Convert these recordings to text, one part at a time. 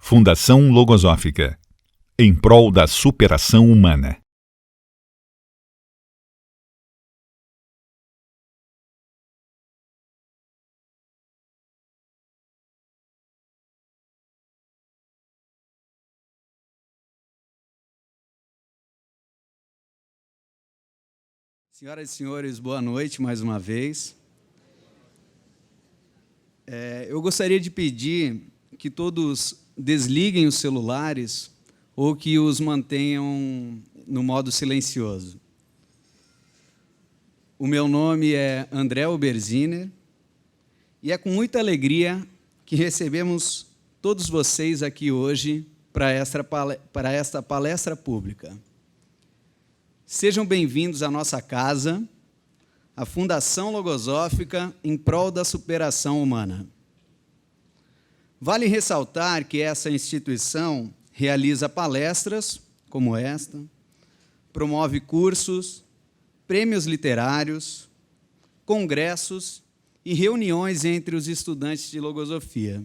Fundação Logosófica, em prol da superação humana. Senhoras e senhores, boa noite mais uma vez. Eu gostaria de pedir que todos desliguem os celulares ou que os mantenham no modo silencioso. O meu nome é André Oberziner e é com muita alegria que recebemos todos vocês aqui hoje para esta palestra pública. Sejam bem-vindos à nossa casa, a Fundação Logosófica em prol da superação humana. Vale ressaltar que essa instituição realiza palestras como esta, promove cursos, prêmios literários, congressos e reuniões entre os estudantes de logosofia.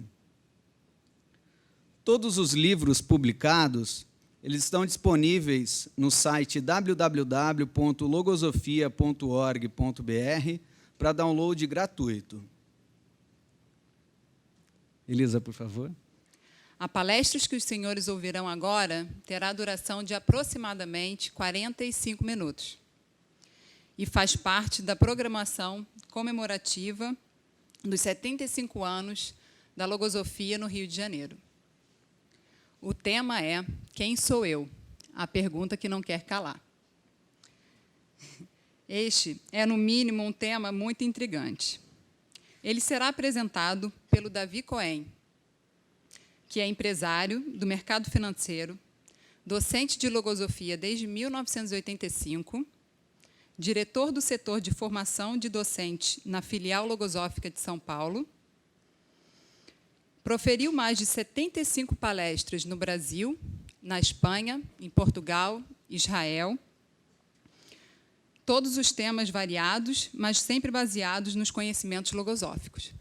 Todos os livros publicados eles estão disponíveis no site www.logosofia.org.br para download gratuito. Elisa, por favor. A palestra que os senhores ouvirão agora terá duração de aproximadamente 45 minutos e faz parte da programação comemorativa dos 75 anos da Logosofia no Rio de Janeiro. O tema é Quem sou eu? A pergunta que não quer calar. Este é, no mínimo, um tema muito intrigante. Ele será apresentado pelo Davi Cohen, que é empresário do mercado financeiro, docente de logosofia desde 1985, diretor do setor de formação de docente na filial logosófica de São Paulo, proferiu mais de 75 palestras no Brasil, na Espanha, em Portugal, Israel, todos os temas variados, mas sempre baseados nos conhecimentos logosóficos.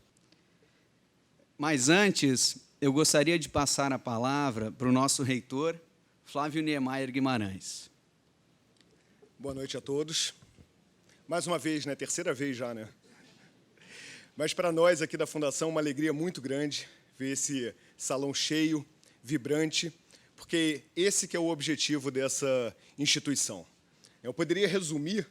Mas antes, eu gostaria de passar a palavra para o nosso reitor, Flávio Niemeyer Guimarães. Boa noite a todos. Mais uma vez, né? Terceira vez já, né? Mas para nós aqui da Fundação, uma alegria muito grande ver esse salão cheio, vibrante, porque esse que é o objetivo dessa instituição. Eu poderia resumir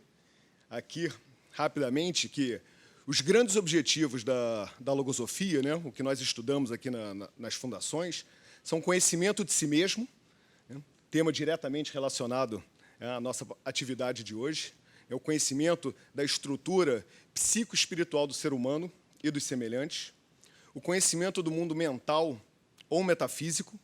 aqui, rapidamente, que os grandes objetivos da logosofia, né, o que nós estudamos aqui nas fundações, são conhecimento de si mesmo, né, tema diretamente relacionado à nossa atividade de hoje, é o conhecimento da estrutura psicoespiritual do ser humano e dos semelhantes, o conhecimento do mundo mental ou metafísico,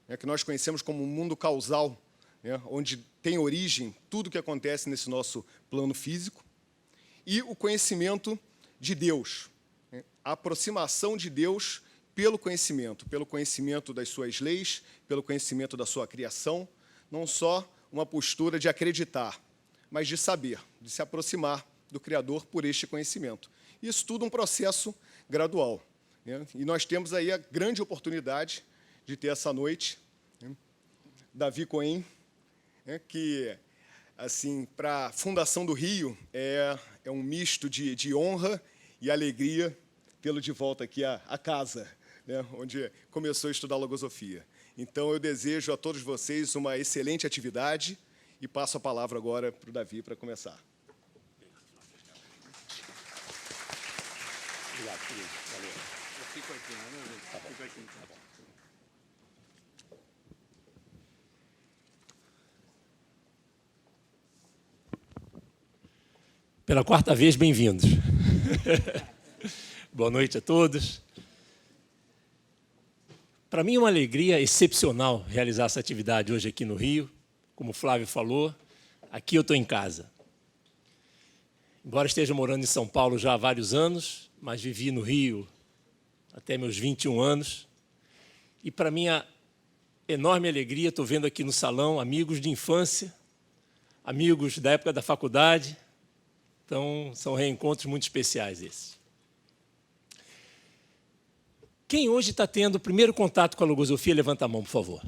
né, que nós conhecemos como um mundo causal, né, onde tem origem tudo o que acontece nesse nosso plano físico, e o conhecimento de Deus, né, a aproximação de Deus pelo conhecimento das suas leis, pelo conhecimento da sua criação, não só uma postura de acreditar, mas de saber, de se aproximar do Criador por este conhecimento. Isso tudo um processo gradual. E nós temos aí a grande oportunidade de ter essa noite, né, Davi Cohen, né, que, assim, para a Fundação do Rio, é um misto de honra e alegria tê-lo de volta aqui à casa, né, onde começou a estudar logosofia. Então, eu desejo a todos vocês uma excelente atividade e passo a palavra agora para o Davi para começar. Obrigado, querido. Valeu. Eu fico aqui, né? Tá bom. Fico aqui, tá bom. Pela quarta vez, bem-vindos. Boa noite a todos. Para mim é uma alegria excepcional realizar essa atividade hoje aqui no Rio. Como o Flávio falou, aqui eu estou em casa. Embora esteja morando em São Paulo já há vários anos, mas vivi no Rio até meus 21 anos. E para minha enorme alegria, estou vendo aqui no salão amigos de infância, amigos da época da faculdade. Então, são reencontros muito especiais esses. Quem hoje está tendo o primeiro contato com a logosofia, levanta a mão, por favor.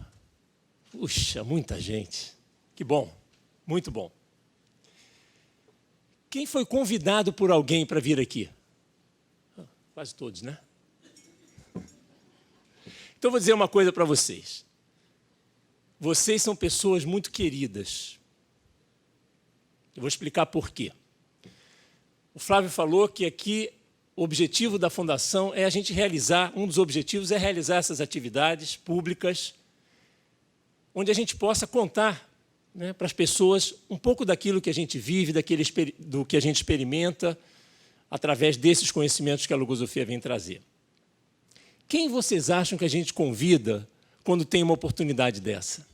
Puxa, muita gente. Que bom, muito bom. Quem foi convidado por alguém para vir aqui? Quase todos, né? Então, vou dizer uma coisa para vocês. Vocês são pessoas muito queridas. Eu vou explicar por quê. O Flávio falou que aqui o objetivo da Fundação é a gente realizar, um dos objetivos é realizar essas atividades públicas, onde a gente possa contar, né, para as pessoas um pouco daquilo que a gente vive, do que a gente experimenta, através desses conhecimentos que a logosofia vem trazer. Quem vocês acham que a gente convida quando tem uma oportunidade dessa?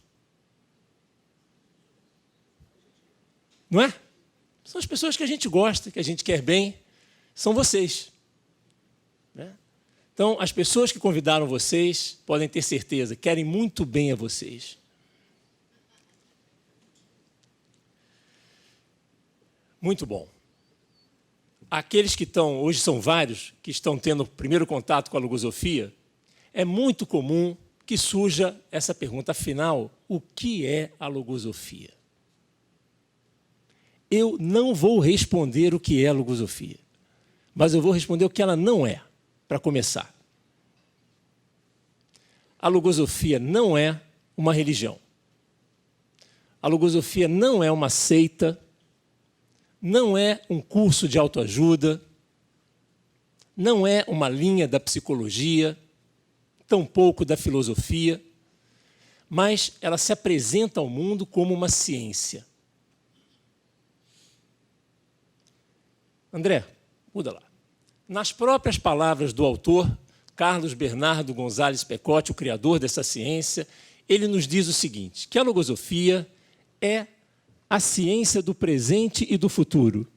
Não é? São as pessoas que a gente gosta, que a gente quer bem, são vocês. Né? Então, as pessoas que convidaram vocês, podem ter certeza, querem muito bem a vocês. Muito bom. Aqueles que estão, hoje são vários, que estão tendo o primeiro contato com a logosofia, é muito comum que surja essa pergunta, afinal, o que é a logosofia? Eu não vou responder o que é a logosofia, mas eu vou responder o que ela não é, para começar. A logosofia não é uma religião. A logosofia não é uma seita, não é um curso de autoajuda, não é uma linha da psicologia, tampouco da filosofia, mas ela se apresenta ao mundo como uma ciência. André, muda lá. Nas próprias palavras do autor, Carlos Bernardo Gonzalez Pecote, o criador dessa ciência, ele nos diz o seguinte, que a logosofia é a ciência do presente e do futuro,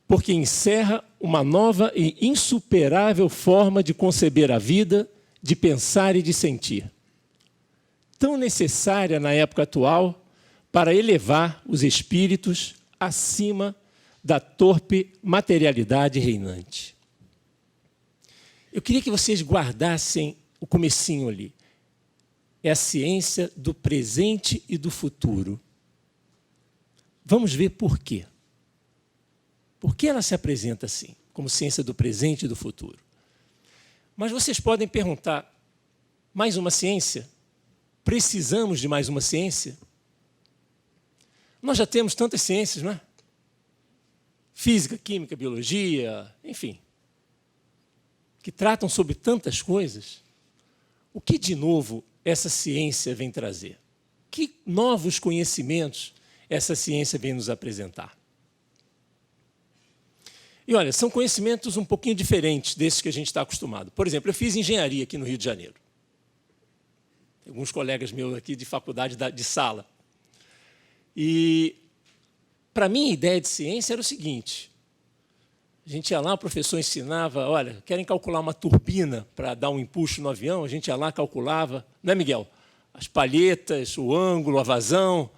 porque encerra uma nova e insuperável forma de conceber a vida, de pensar e de sentir, tão necessária na época atual para elevar os espíritos acima da torpe materialidade reinante. Eu queria que vocês guardassem o comecinho ali. É a ciência do presente e do futuro. Vamos ver por quê. Por que ela se apresenta assim, como ciência do presente e do futuro? Mas vocês podem perguntar, mais uma ciência? Precisamos de mais uma ciência? Nós já temos tantas ciências, não é? Física, química, biologia, enfim, que tratam sobre tantas coisas. O que de novo essa ciência vem trazer? Que novos conhecimentos essa ciência vem nos apresentar? E olha, são conhecimentos um pouquinho diferentes desses que a gente está acostumado. Por exemplo, eu fiz engenharia aqui no Rio de Janeiro. Tem alguns colegas meus aqui de faculdade de sala. E, para mim, a ideia de ciência era o seguinte. A gente ia lá, o professor ensinava, olha, querem calcular uma turbina para dar um empuxo no avião? A gente ia lá, calculava, não é, Miguel? As palhetas, o ângulo, a vazão.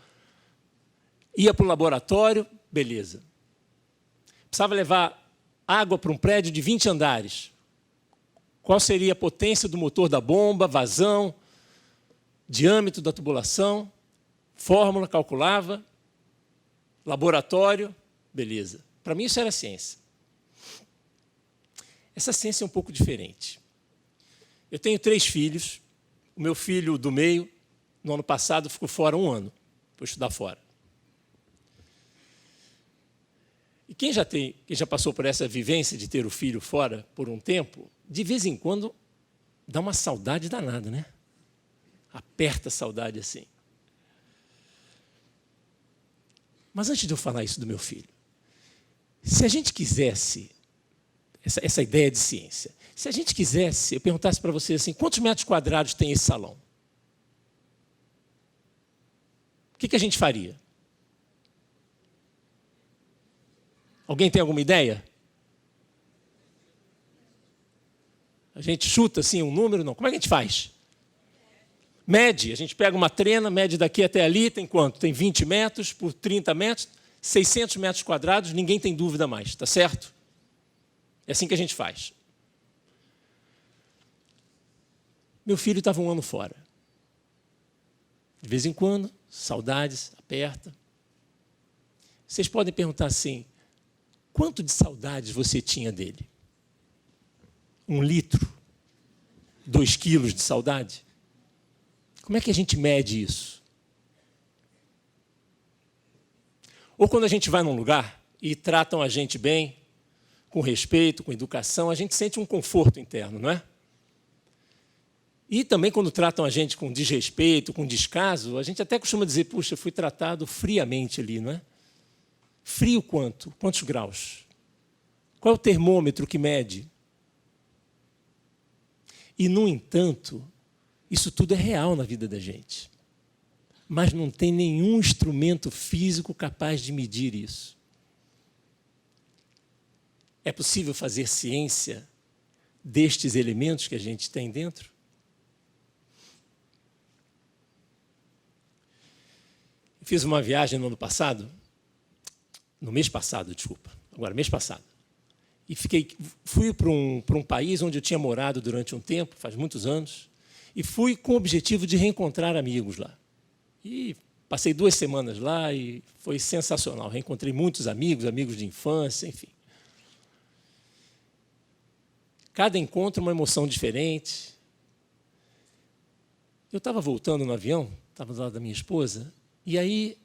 Ia para o laboratório, beleza. Precisava levar água para um prédio de 20 andares. Qual seria a potência do motor da bomba, vazão, diâmetro da tubulação, fórmula, calculava, laboratório, beleza. Para mim isso era ciência. Essa ciência é um pouco diferente. Eu tenho 3 filhos. O meu filho do meio, no ano passado, ficou fora 1 ano, foi estudar fora. E quem já passou por essa vivência de ter o filho fora por um tempo, de vez em quando dá uma saudade danada, né? Aperta a saudade assim. Mas antes de eu falar isso do meu filho, se a gente quisesse, essa ideia de ciência, se a gente quisesse, eu perguntasse para você assim, quantos metros quadrados tem esse salão? O que a gente faria? Alguém tem alguma ideia? A gente chuta assim um número? Não. Como é que a gente faz? Mede. A gente pega uma trena, mede daqui até ali, tem quanto? Tem 20 metros por 30 metros, 600 metros quadrados, ninguém tem dúvida mais, tá certo? É assim que a gente faz. Meu filho estava 1 ano fora. De vez em quando, saudades, aperta. Vocês podem perguntar assim, quanto de saudades você tinha dele? 1 litro? 2 quilos de saudade? Como é que a gente mede isso? Ou quando a gente vai num lugar e tratam a gente bem, com respeito, com educação, a gente sente um conforto interno, não é? E também quando tratam a gente com desrespeito, com descaso, a gente até costuma dizer, puxa, fui tratado friamente ali, não é? Frio quanto? Quantos graus? Qual é o termômetro que mede? E, no entanto, isso tudo é real na vida da gente. Mas não tem nenhum instrumento físico capaz de medir isso. É possível fazer ciência destes elementos que a gente tem dentro? Eu fiz uma viagem no mês passado, mês passado. E fui para um país onde eu tinha morado durante um tempo, faz muitos anos, e fui com o objetivo de reencontrar amigos lá. E passei 2 semanas lá e foi sensacional. Reencontrei muitos amigos de infância, enfim. Cada encontro uma emoção diferente. Eu estava voltando no avião, estava do lado da minha esposa, e aí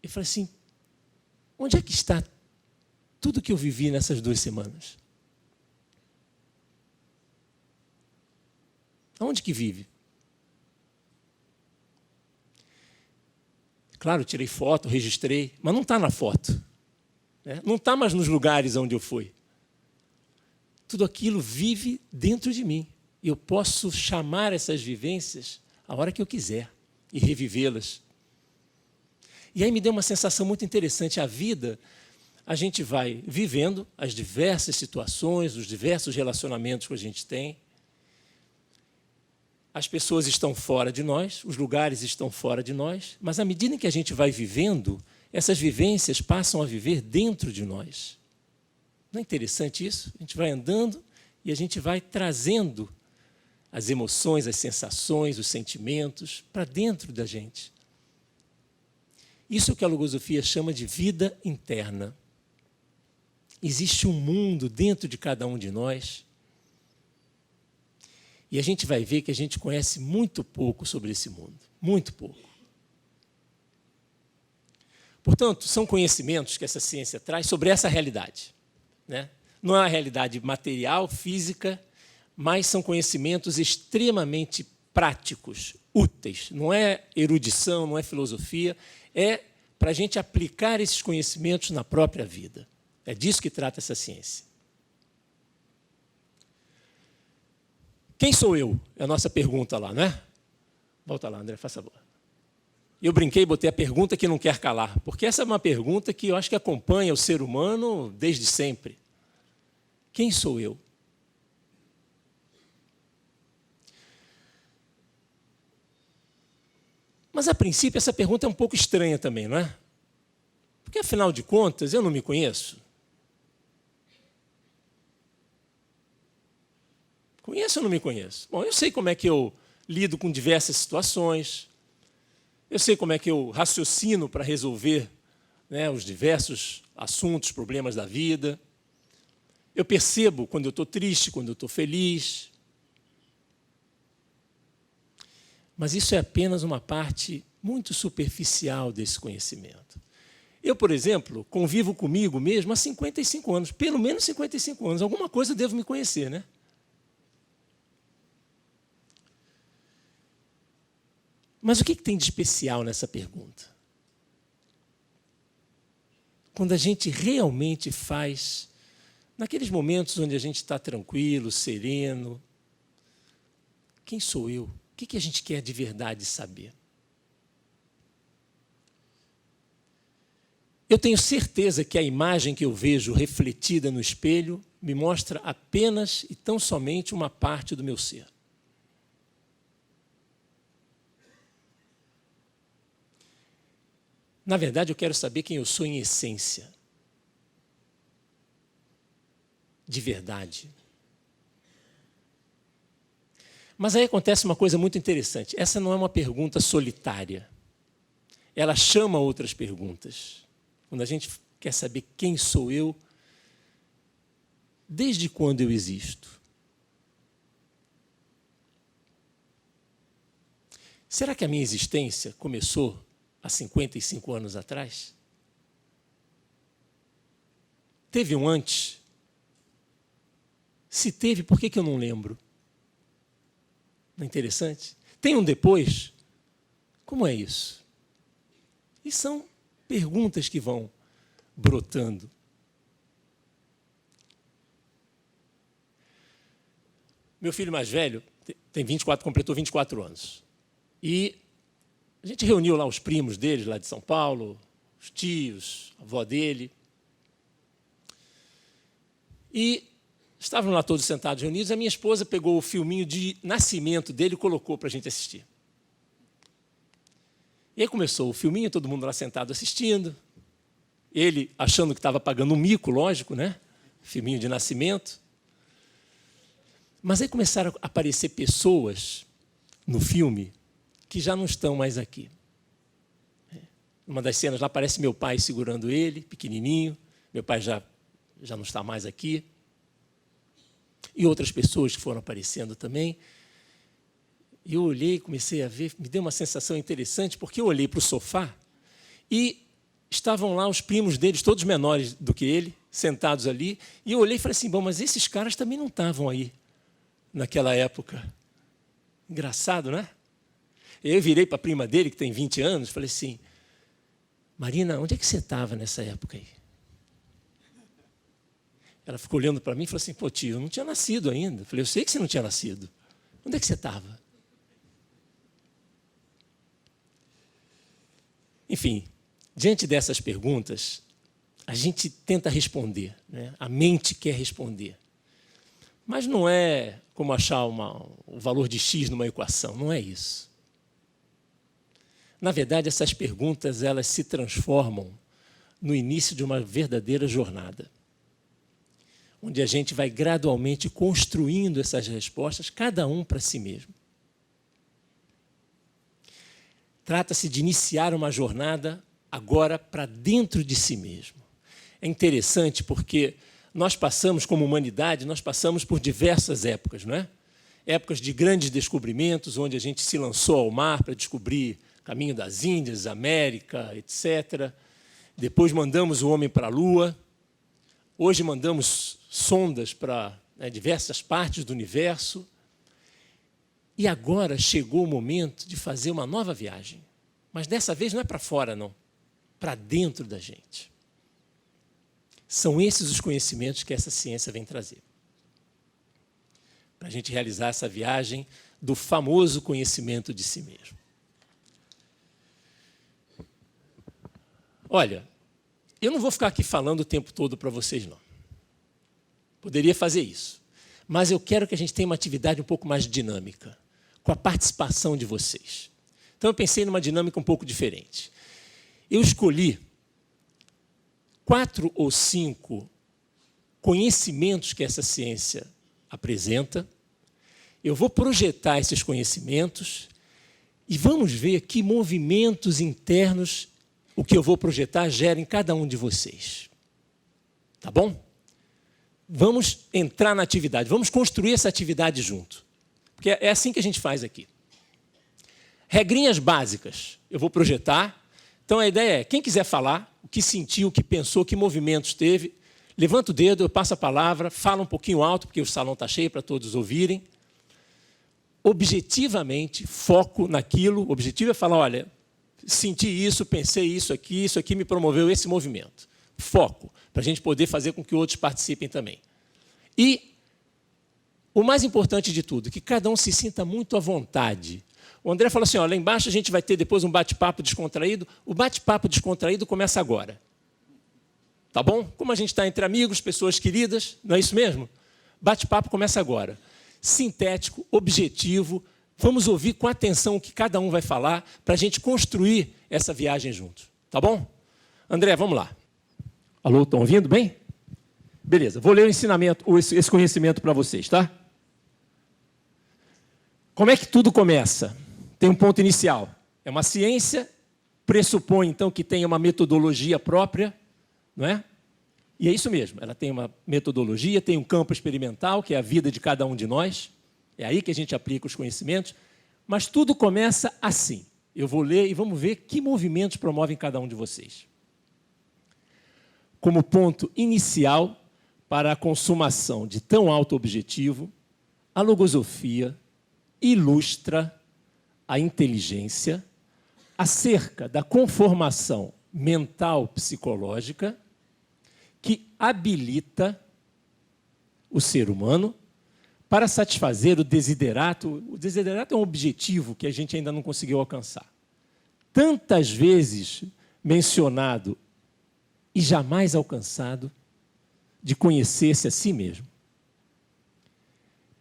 eu falei assim, onde é que está tudo que eu vivi nessas 2 semanas? Aonde que vive? Claro, tirei foto, registrei, mas não está na foto. Né? Não está mais nos lugares onde eu fui. Tudo aquilo vive dentro de mim. E eu posso chamar essas vivências a hora que eu quiser e revivê-las. E aí me deu uma sensação muito interessante. A vida, a gente vai vivendo as diversas situações, os diversos relacionamentos que a gente tem. As pessoas estão fora de nós, os lugares estão fora de nós, mas à medida que a gente vai vivendo, essas vivências passam a viver dentro de nós. Não é interessante isso? A gente vai andando e a gente vai trazendo as emoções, as sensações, os sentimentos para dentro da gente. Isso que a logosofia chama de vida interna. Existe um mundo dentro de cada um de nós. E a gente vai ver que a gente conhece muito pouco sobre esse mundo. Muito pouco. Portanto, são conhecimentos que essa ciência traz sobre essa realidade. Né? Não é uma realidade material, física, mas são conhecimentos extremamente práticos, úteis. Não é erudição, não é filosofia, é para a gente aplicar esses conhecimentos na própria vida. É disso que trata essa ciência. Quem sou eu? É a nossa pergunta lá, não é? Volta lá, André, faz favor. Eu brinquei e botei a pergunta que não quer calar, porque essa é uma pergunta que eu acho que acompanha o ser humano desde sempre. Quem sou eu? Mas, a princípio, essa pergunta é um pouco estranha também, não é? Porque, afinal de contas, eu não me conheço. Conheço ou não me conheço? Bom, eu sei como é que eu lido com diversas situações, eu sei como é que eu raciocino para resolver, né, os diversos assuntos, problemas da vida. Eu percebo quando eu estou triste, quando eu estou feliz. Mas isso é apenas uma parte muito superficial desse conhecimento. Eu, por exemplo, convivo comigo mesmo há 55 anos, pelo menos 55 anos. Alguma coisa eu devo me conhecer, né? Mas o que tem de especial nessa pergunta? Quando a gente realmente faz, naqueles momentos onde a gente está tranquilo, sereno, quem sou eu? O que a gente quer de verdade saber? Eu tenho certeza que a imagem que eu vejo refletida no espelho me mostra apenas e tão somente uma parte do meu ser. Na verdade, eu quero saber quem eu sou em essência. De verdade. Mas aí acontece uma coisa muito interessante. Essa não é uma pergunta solitária. Ela chama outras perguntas. Quando a gente quer saber quem sou eu, desde quando eu existo? Será que a minha existência começou há 55 anos atrás? Teve um antes? Se teve, por que eu não lembro? Não é interessante? Tem um depois? Como é isso? E são perguntas que vão brotando. Meu filho mais velho completou 24 anos. E a gente reuniu lá os primos dele, lá de São Paulo, os tios, a avó dele. E estavam lá todos sentados reunidos. A minha esposa pegou o filminho de nascimento dele e colocou para a gente assistir. E aí começou o filminho, todo mundo lá sentado assistindo. Ele achando que estava pagando um mico, lógico, né? Filminho de nascimento. Mas aí começaram a aparecer pessoas no filme que já não estão mais aqui. Uma das cenas lá aparece meu pai segurando ele, pequenininho. Meu pai já não está mais aqui. E outras pessoas que foram aparecendo também. E eu olhei, comecei a ver, me deu uma sensação interessante, porque eu olhei para o sofá e estavam lá os primos deles, todos menores do que ele, sentados ali. E eu olhei e falei assim, bom, mas esses caras também não estavam aí naquela época. Engraçado, né? Eu virei para a prima dele, que tem 20 anos, falei assim, Marina, onde é que você estava nessa época aí? Ela ficou olhando para mim e falou assim, pô, tio, eu não tinha nascido ainda. Eu falei, eu sei que você não tinha nascido. Onde é que você estava? Enfim, diante dessas perguntas, a gente tenta responder, né? A mente quer responder. Mas não é como achar o valor de X numa equação, não é isso. Na verdade, essas perguntas elas se transformam no início de uma verdadeira jornada, onde a gente vai gradualmente construindo essas respostas, cada um para si mesmo. Trata-se de iniciar uma jornada agora para dentro de si mesmo. É interessante porque nós passamos, como humanidade, nós passamos por diversas épocas, não é? Épocas de grandes descobrimentos, onde a gente se lançou ao mar para descobrir o caminho das Índias, América, etc. Depois mandamos o homem para a Lua. Hoje mandamos sondas para diversas partes do universo. E agora chegou o momento de fazer uma nova viagem. Mas dessa vez não é para fora, não. Para dentro da gente. São esses os conhecimentos que essa ciência vem trazer. Para a gente realizar essa viagem do famoso conhecimento de si mesmo. Olha, eu não vou ficar aqui falando o tempo todo para vocês, não. Poderia fazer isso. Mas eu quero que a gente tenha uma atividade um pouco mais dinâmica, com a participação de vocês. Então, eu pensei numa dinâmica um pouco diferente. Eu escolhi 4 ou 5 conhecimentos que essa ciência apresenta. Eu vou projetar esses conhecimentos e vamos ver que movimentos internos o que eu vou projetar gera em cada um de vocês. Tá bom? Vamos entrar na atividade, vamos construir essa atividade junto. Porque é assim que a gente faz aqui. Regrinhas básicas, eu vou projetar. Então, a ideia é, quem quiser falar, o que sentiu, o que pensou, que movimentos teve, levanta o dedo, eu passo a palavra, fala um pouquinho alto, porque o salão está cheio para todos ouvirem. Objetivamente, foco naquilo. O objetivo é falar, olha, senti isso, pensei isso aqui me promoveu esse movimento. Foco, para a gente poder fazer com que outros participem também. E o mais importante de tudo, que cada um se sinta muito à vontade. O André falou assim, ó, lá embaixo a gente vai ter depois um bate-papo descontraído. O bate-papo descontraído começa agora. Tá bom? Como a gente está entre amigos, pessoas queridas, não é isso mesmo? Bate-papo começa agora. Sintético, objetivo. Vamos ouvir com atenção o que cada um vai falar para a gente construir essa viagem juntos. Tá bom? André, vamos lá. Alô, estão ouvindo bem? Beleza, vou ler o ensinamento, esse conhecimento para vocês, tá? Como é que tudo começa? Tem um ponto inicial. É uma ciência, pressupõe, então, que tenha uma metodologia própria, não é? E é isso mesmo, ela tem uma metodologia, tem um campo experimental, que é a vida de cada um de nós. É aí que a gente aplica os conhecimentos. Mas tudo começa assim. Eu vou ler e vamos ver que movimentos promovem cada um de vocês. Como ponto inicial para a consumação de tão alto objetivo, a logosofia ilustra a inteligência acerca da conformação mental psicológica que habilita o ser humano para satisfazer o desiderato. O desiderato é um objetivo que a gente ainda não conseguiu alcançar. Tantas vezes mencionado e jamais alcançado, de conhecer-se a si mesmo.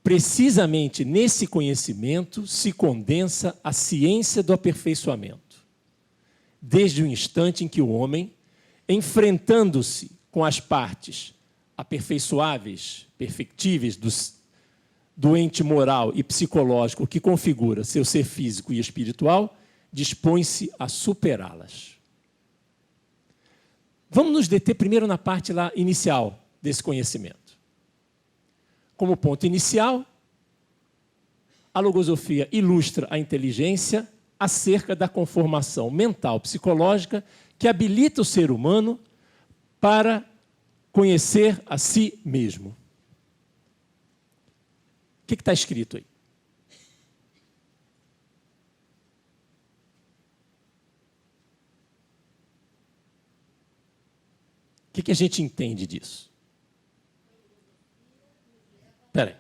Precisamente nesse conhecimento se condensa a ciência do aperfeiçoamento. Desde o instante em que o homem, enfrentando-se com as partes aperfeiçoáveis, perfectíveis do ente moral e psicológico que configura seu ser físico e espiritual, dispõe-se a superá-las. Vamos nos deter primeiro na parte lá inicial desse conhecimento. Como ponto inicial, a logosofia ilustra a inteligência acerca da conformação mental psicológica que habilita o ser humano para conhecer a si mesmo. O que está escrito aí? O que a gente entende disso? Espera aí.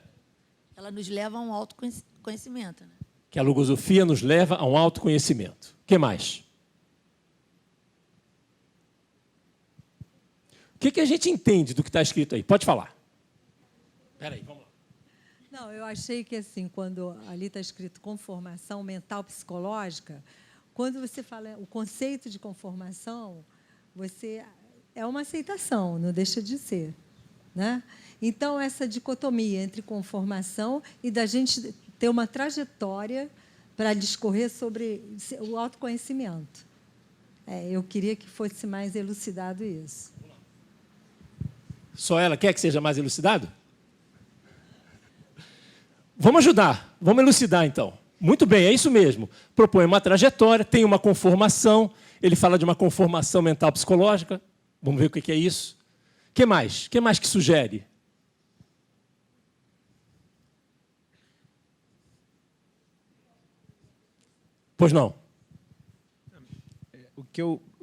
Ela nos leva a um autoconhecimento. Né? Que a logosofia nos leva a um autoconhecimento. O que mais? O que a gente entende do que está escrito aí? Pode falar. Espera aí, vamos lá. Não, eu achei que, assim, quando ali está escrito conformação mental psicológica, quando você fala o conceito de conformação, você é uma aceitação, não deixa de ser. Né? Então, essa dicotomia entre conformação e da gente ter uma trajetória para discorrer sobre o autoconhecimento. Eu queria que fosse mais elucidado isso. Só ela quer que seja mais elucidado? Vamos ajudar, vamos elucidar, então. Muito bem, é isso mesmo. Propõe uma trajetória, tem uma conformação, ele fala de uma conformação mental psicológica. Vamos ver o que é isso. O que mais? O que mais que sugere? Pois não. O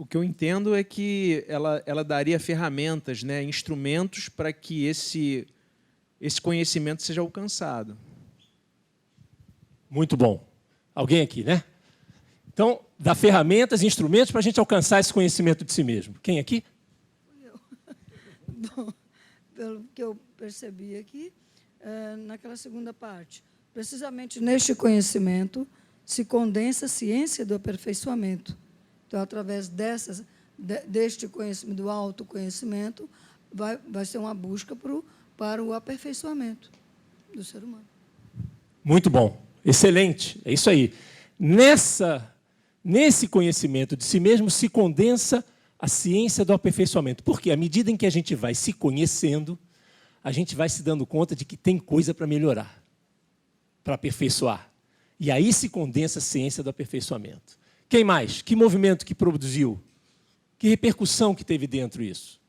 que eu entendo é que ela daria ferramentas, né, instrumentos para que esse conhecimento seja alcançado. Muito bom. Alguém aqui, né? Então, dá ferramentas, instrumentos para a gente alcançar esse conhecimento de si mesmo. Quem aqui? Eu. Bom, pelo que eu percebi aqui, naquela segunda parte, precisamente neste conhecimento se condensa a ciência do aperfeiçoamento. Então, através deste conhecimento, do autoconhecimento, vai ser uma busca para o aperfeiçoamento do ser humano. Muito bom. Excelente. É isso aí. Nesse conhecimento de si mesmo se condensa a ciência do aperfeiçoamento. Porque, à medida em que a gente vai se conhecendo, a gente vai se dando conta de que tem coisa para melhorar, para aperfeiçoar. E aí se condensa a ciência do aperfeiçoamento. Quem mais? Que movimento que produziu? Que repercussão que teve dentro isso?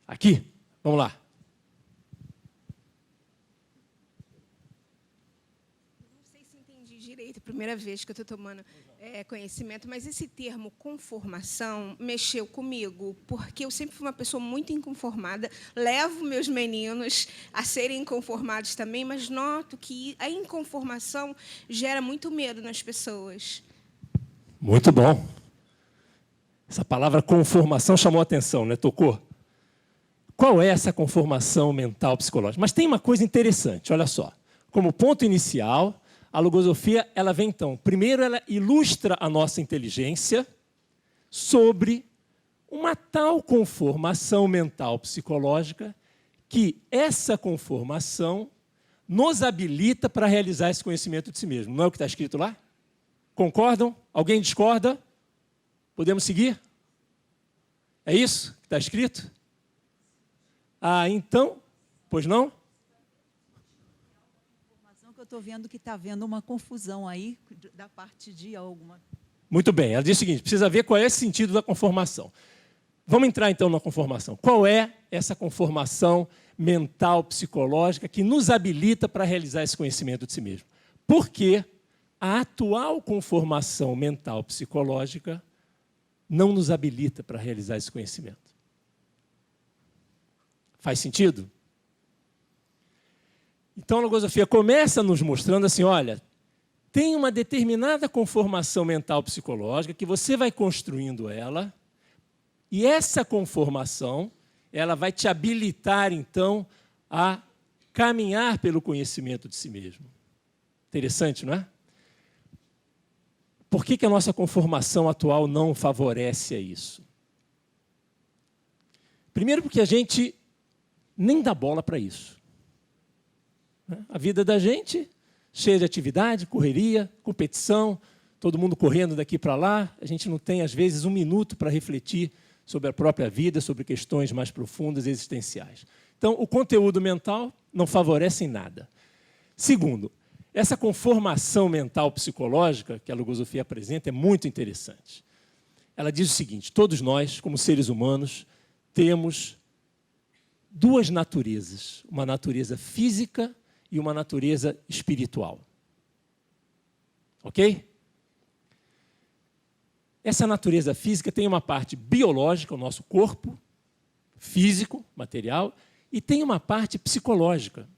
Aqui? Vamos lá. Não sei se entendi direito, primeira vez que eu estou tomando conhecimento, mas esse termo conformação mexeu comigo, porque eu sempre fui uma pessoa muito inconformada, levo meus meninos a serem inconformados também, mas noto que a inconformação gera muito medo nas pessoas. Muito bom. Essa palavra conformação chamou a atenção, né? Tocou? Qual é essa conformação mental psicológica? Mas tem uma coisa interessante, olha só. Como ponto inicial, a logosofia ela vem, então, primeiro ela ilustra a nossa inteligência sobre uma tal conformação mental psicológica que essa conformação nos habilita para realizar esse conhecimento de si mesmo. Não é o que está escrito lá? Concordam? Alguém discorda? Podemos seguir? É isso que está escrito? Ah, então, pois não? Que eu estou vendo que está havendo uma confusão aí da parte de alguma. Muito bem, ela diz o seguinte, precisa ver qual é o sentido da conformação. Vamos entrar então na conformação. Qual é essa conformação mental, psicológica, que nos habilita para realizar esse conhecimento de si mesmo? Porque a atual conformação mental, psicológica, não nos habilita para realizar esse conhecimento. Faz sentido? Então, a logosofia começa nos mostrando assim, olha, tem uma determinada conformação mental psicológica que você vai construindo ela, e essa conformação, ela vai te habilitar, então, a caminhar pelo conhecimento de si mesmo. Interessante, não é? Por que a nossa conformação atual não favorece a isso? Primeiro porque a gente nem dá bola para isso. A vida da gente, cheia de atividade, correria, competição, todo mundo correndo daqui para lá, a gente não tem, às vezes, um minuto para refletir sobre a própria vida, sobre questões mais profundas e existenciais. Então, o conteúdo mental não favorece em nada. Segundo, essa conformação mental psicológica que a logosofia apresenta é muito interessante. Ela diz o seguinte, todos nós, como seres humanos, temos duas naturezas, uma natureza física e uma natureza espiritual. Ok? Essa natureza física tem uma parte biológica, o nosso corpo, físico, material, e tem uma parte psicológica,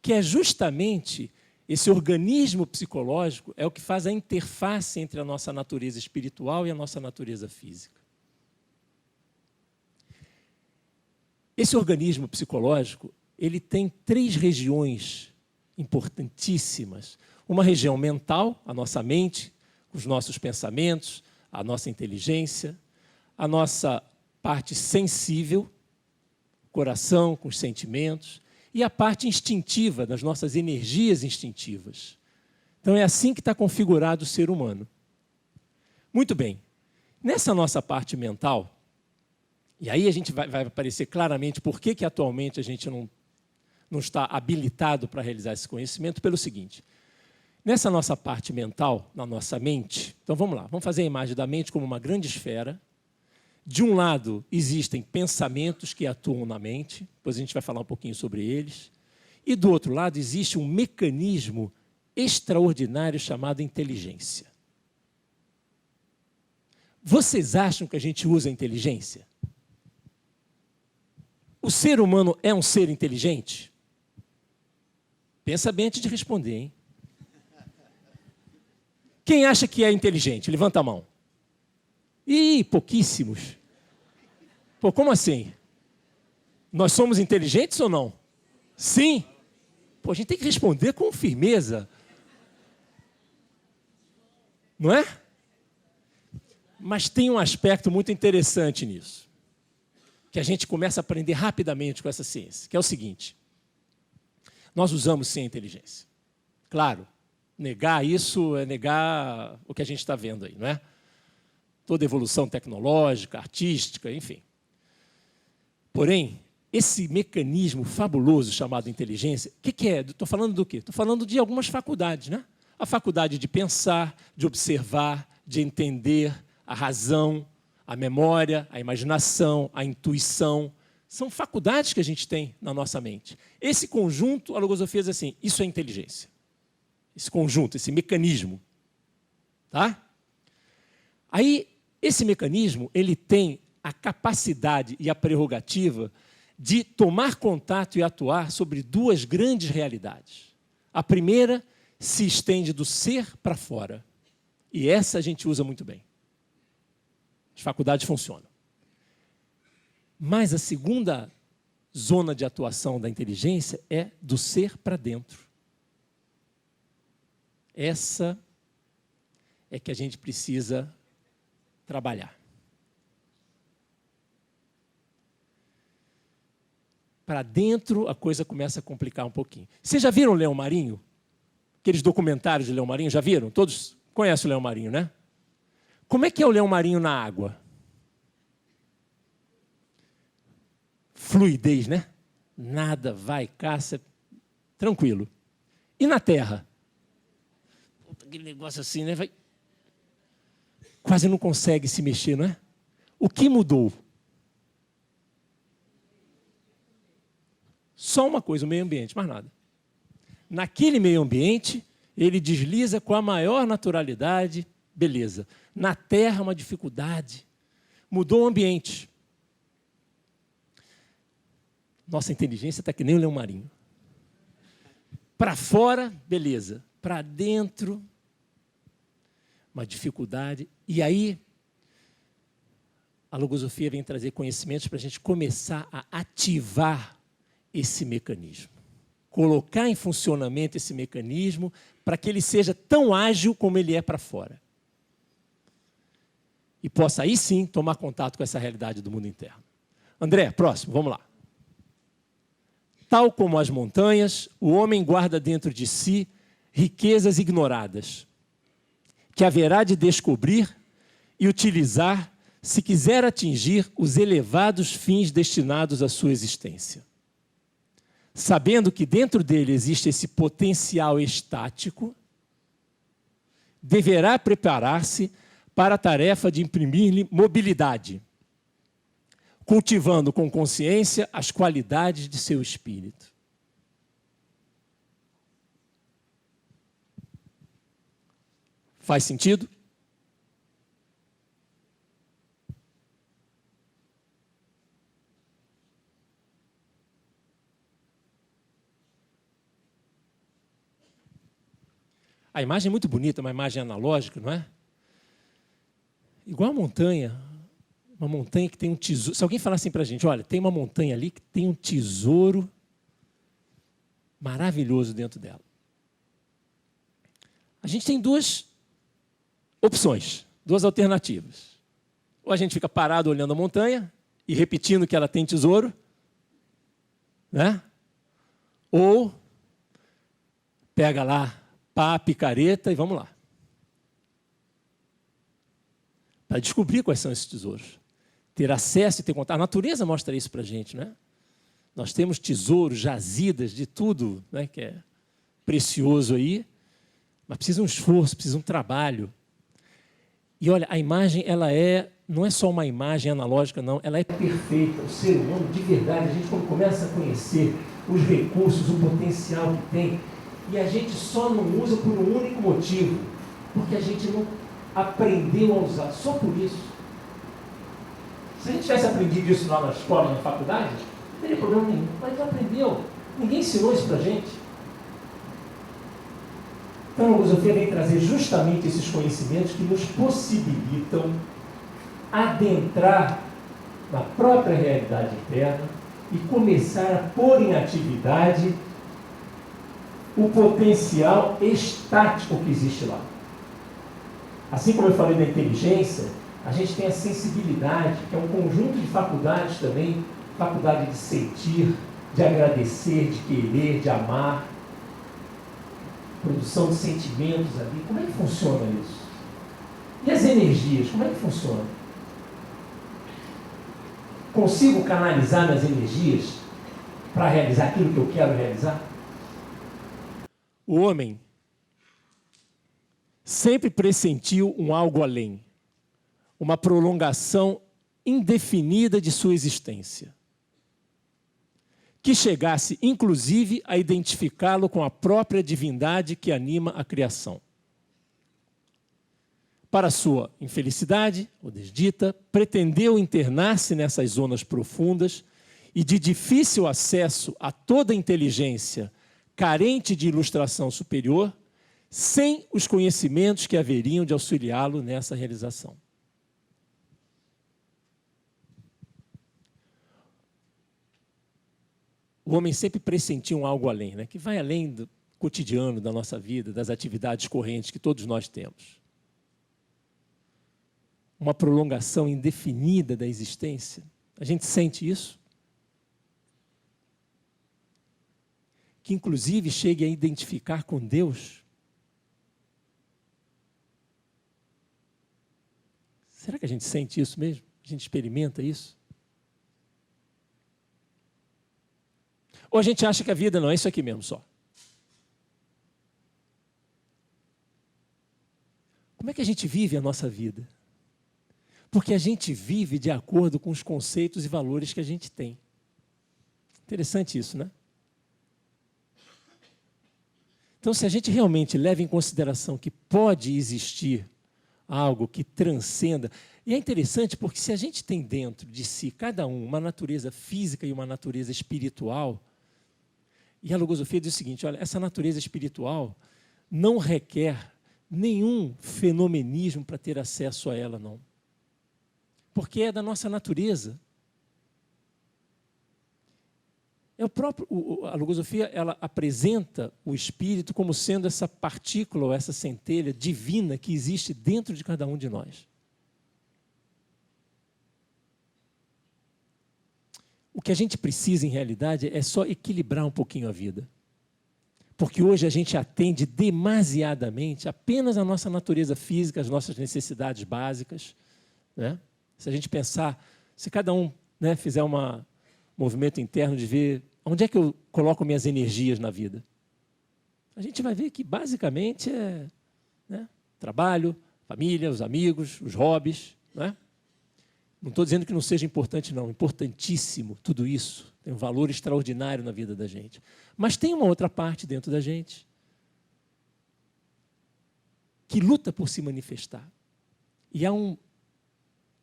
que é justamente esse organismo psicológico, é o que faz a interface entre a nossa natureza espiritual e a nossa natureza física. Esse organismo psicológico, ele tem 3 regiões importantíssimas. Uma região mental, a nossa mente, os nossos pensamentos, a nossa inteligência, a nossa parte sensível, coração com os sentimentos, e a parte instintiva, das nossas energias instintivas. Então, é assim que está configurado o ser humano. Muito bem. Nessa nossa parte mental, e aí a gente vai aparecer claramente por que atualmente a gente não está habilitado para realizar esse conhecimento, pelo seguinte. Nessa nossa parte mental, na nossa mente, então vamos lá, vamos fazer a imagem da mente como uma grande esfera. De um lado, existem pensamentos que atuam na mente, depois a gente vai falar um pouquinho sobre eles. E do outro lado, existe um mecanismo extraordinário chamado inteligência. Vocês acham que a gente usa a inteligência? O ser humano é um ser inteligente? Pensa bem antes de responder, hein? Quem acha que é inteligente? Levanta a mão. Ih, pouquíssimos. Pô, como assim? Nós somos inteligentes ou não? Sim. Pô, a gente tem que responder com firmeza. Não é? Mas tem um aspecto muito interessante nisso, que a gente começa a aprender rapidamente com essa ciência, que é o seguinte. Nós usamos sim a inteligência. Claro, negar isso é negar o que a gente está vendo aí, não é? Toda evolução tecnológica, artística, enfim. Porém, esse mecanismo fabuloso chamado inteligência, o que é? Estou falando do quê? Estou falando de algumas faculdades, né? A faculdade de pensar, de observar, de entender, a razão, a memória, a imaginação, a intuição. São faculdades que a gente tem na nossa mente. Esse conjunto, a logosofia diz assim, isso é inteligência. Esse conjunto, esse mecanismo. Tá? Aí, esse mecanismo, ele tem a capacidade e a prerrogativa de tomar contato e atuar sobre 2 grandes realidades. A primeira se estende do ser para fora. E essa a gente usa muito bem. As faculdades funcionam. Mas a segunda zona de atuação da inteligência é do ser para dentro. Essa é que a gente precisa trabalhar. para dentro, a coisa começa a complicar um pouquinho. Vocês já viram o Leão Marinho? Aqueles documentários de Leão Marinho, já viram? Todos conhecem o Leão Marinho, né? Como é que é o Leão Marinho na água? Fluidez, né? Nada, vai, caça, tranquilo. E na terra? Aquele negócio assim, né? Vai... Quase não consegue se mexer, não é? O que mudou? Só uma coisa, o meio ambiente, mais nada. Naquele meio ambiente, ele desliza com a maior naturalidade, beleza. Na terra, uma dificuldade. Mudou o ambiente. Nossa inteligência está que nem o leão marinho. Para fora, beleza. Para dentro, uma dificuldade. E aí, a logosofia vem trazer conhecimentos para a gente começar a ativar esse mecanismo. Colocar em funcionamento esse mecanismo para que ele seja tão ágil como ele é para fora. E possa, aí sim, tomar contato com essa realidade do mundo interno. André, próximo, vamos lá. Tal como as montanhas, o homem guarda dentro de si riquezas ignoradas, que haverá de descobrir e utilizar se quiser atingir os elevados fins destinados à sua existência. Sabendo que dentro dele existe esse potencial estático, deverá preparar-se para a tarefa de imprimir-lhe mobilidade, cultivando com consciência as qualidades de seu espírito. Faz sentido? A imagem é muito bonita, uma imagem analógica, não é? Igual a montanha, uma montanha que tem um tesouro. Se alguém falar assim para a gente, olha, tem uma montanha ali que tem um tesouro maravilhoso dentro dela. A gente tem duas opções, duas alternativas. Ou a gente fica parado olhando a montanha e repetindo que ela tem tesouro, né? Ou pega lá pá, picareta e vamos lá. Para descobrir quais são esses tesouros. Ter acesso e ter contato. A natureza mostra isso para a gente, né? Nós temos tesouros, jazidas de tudo, né, que é precioso aí, mas precisa um esforço, precisa um trabalho. E olha, a imagem, ela não é só uma imagem analógica, não, ela é perfeita. O ser humano, de verdade, a gente quando começa a conhecer os recursos, o potencial que tem, e a gente só não usa por um único motivo, porque a gente não aprendeu a usar, só por isso. Se a gente tivesse aprendido isso lá na escola, na faculdade, não teria problema nenhum, mas não aprendeu. Ninguém ensinou isso para a gente. Então a logosofia vem trazer justamente esses conhecimentos que nos possibilitam adentrar na própria realidade interna e começar a pôr em atividade o potencial estático que existe lá. Assim como eu falei da inteligência, a gente tem a sensibilidade, que é um conjunto de faculdades também, faculdade de sentir, de agradecer, de querer, de amar, produção de sentimentos ali. Como é que funciona isso? E as energias, como é que funciona? Consigo canalizar minhas energias para realizar aquilo que eu quero realizar? O homem sempre pressentiu um algo além, uma prolongação indefinida de sua existência, que chegasse, inclusive, a identificá-lo com a própria divindade que anima a criação. Para sua infelicidade, ou desdita, pretendeu internar-se nessas zonas profundas e de difícil acesso a toda a inteligência, carente de ilustração superior, sem os conhecimentos que haveriam de auxiliá-lo nessa realização. O homem sempre pressentiu um algo além, né? Que vai além do cotidiano da nossa vida, das atividades correntes que todos nós temos. Uma prolongação indefinida da existência. A gente sente isso? que inclusive chegue a identificar com Deus? Será que a gente sente isso mesmo? A gente experimenta isso? Ou a gente acha que a vida não é isso aqui mesmo só? Como é que a gente vive a nossa vida? Porque a gente vive de acordo com os conceitos e valores que a gente tem. Interessante isso, né? Então, se a gente realmente leva em consideração que pode existir algo que transcenda, e é interessante porque se a gente tem dentro de si, cada um, uma natureza física e uma natureza espiritual, e a logosofia diz o seguinte, olha, essa natureza espiritual não requer nenhum fenomenismo para ter acesso a ela, não. Porque é da nossa natureza. A logosofia ela apresenta o espírito como sendo essa partícula ou essa centelha divina que existe dentro de cada um de nós. O que a gente precisa, em realidade, é só equilibrar um pouquinho a vida. Porque hoje a gente atende demasiadamente apenas a nossa natureza física, as nossas necessidades básicas, né? Se a gente pensar, se cada um, né, fizer um movimento interno de ver onde é que eu coloco minhas energias na vida, a gente vai ver que basicamente é, né, trabalho, família, os amigos, os hobbies, né? Não estou dizendo que não seja importante, não. Importantíssimo, tudo isso. Tem um valor extraordinário na vida da gente. Mas tem uma outra parte dentro da gente que luta por se manifestar. E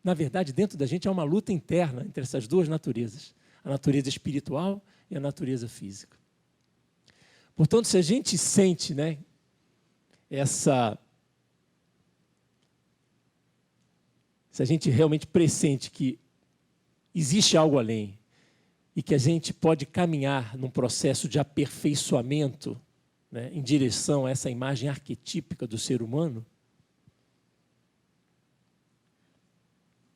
na verdade, dentro da gente há uma luta interna entre essas duas naturezas. A natureza espiritual e a natureza física. Portanto, se a gente sente, né, se a gente realmente pressente que existe algo além e que a gente pode caminhar num processo de aperfeiçoamento, né, em direção a essa imagem arquetípica do ser humano,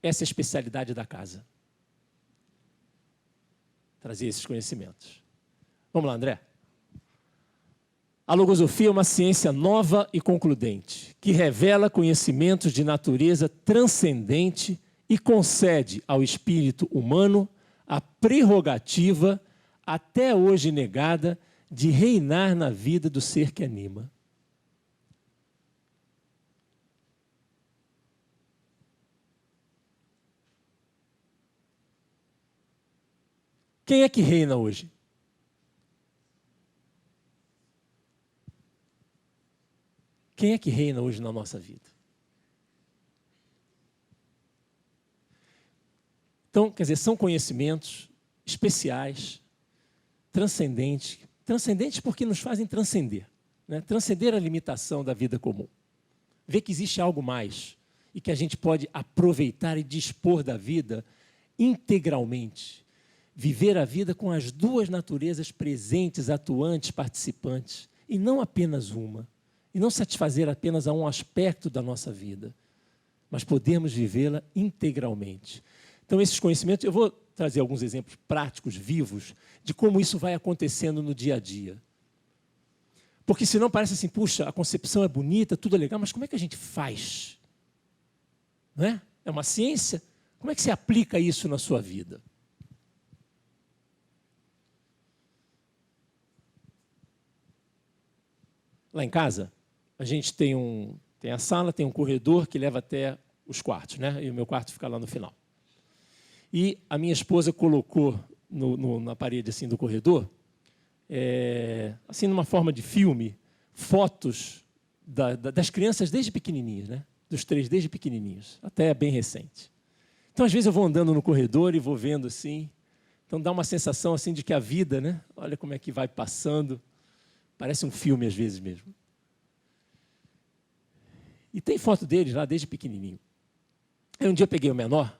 essa é a especialidade da casa. Trazer esses conhecimentos. Vamos lá, André. A logosofia é uma ciência nova e concludente, que revela conhecimentos de natureza transcendente e concede ao espírito humano a prerrogativa, até hoje negada, de reinar na vida do ser que anima. Quem é que reina hoje? Quem é que reina hoje na nossa vida? Então, quer dizer, são conhecimentos especiais, transcendentes. Transcendentes porque nos fazem transcender, né? Transcender a limitação da vida comum. Ver que existe algo mais e que a gente pode aproveitar e dispor da vida integralmente. Viver a vida com as duas naturezas presentes, atuantes, participantes, e não apenas uma. E não satisfazer apenas a um aspecto da nossa vida, mas podermos vivê-la integralmente. Então, esses conhecimentos, eu vou trazer alguns exemplos práticos, vivos, de como isso vai acontecendo no dia a dia. Porque senão parece assim, puxa, a concepção é bonita, tudo é legal, mas como é que a gente faz? Não é? É uma ciência? Como é que se aplica isso na sua vida? Lá em casa, a gente tem a sala, tem um corredor que leva até os quartos, né? E o meu quarto fica lá no final. E a minha esposa colocou na parede assim, do corredor, assim, numa forma de filme, fotos das crianças desde pequenininhas, né? Dos 3 desde pequenininhos, até bem recente. Então, às vezes, eu vou andando no corredor e vou vendo assim. Então, dá uma sensação assim, de que a vida, né? Olha como é que vai passando. Parece um filme, às vezes mesmo. E tem foto deles lá desde pequenininho. Aí um dia eu peguei o menor,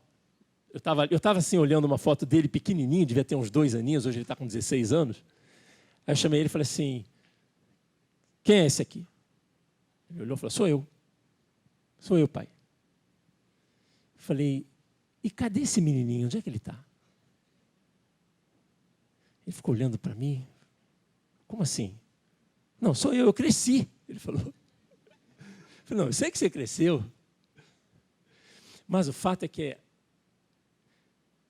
eu estava assim olhando uma foto dele pequenininho, devia ter uns 2 aninhos, hoje ele está com 16 anos. Aí eu chamei ele e falei assim, quem é esse aqui? Ele olhou e falou, sou eu. Sou eu, pai. Eu falei, e cadê esse menininho? Onde é que ele está? Ele ficou olhando para mim, Como assim? Não, sou eu cresci. Ele falou. Eu falei, não, eu sei que você cresceu. Mas o fato é que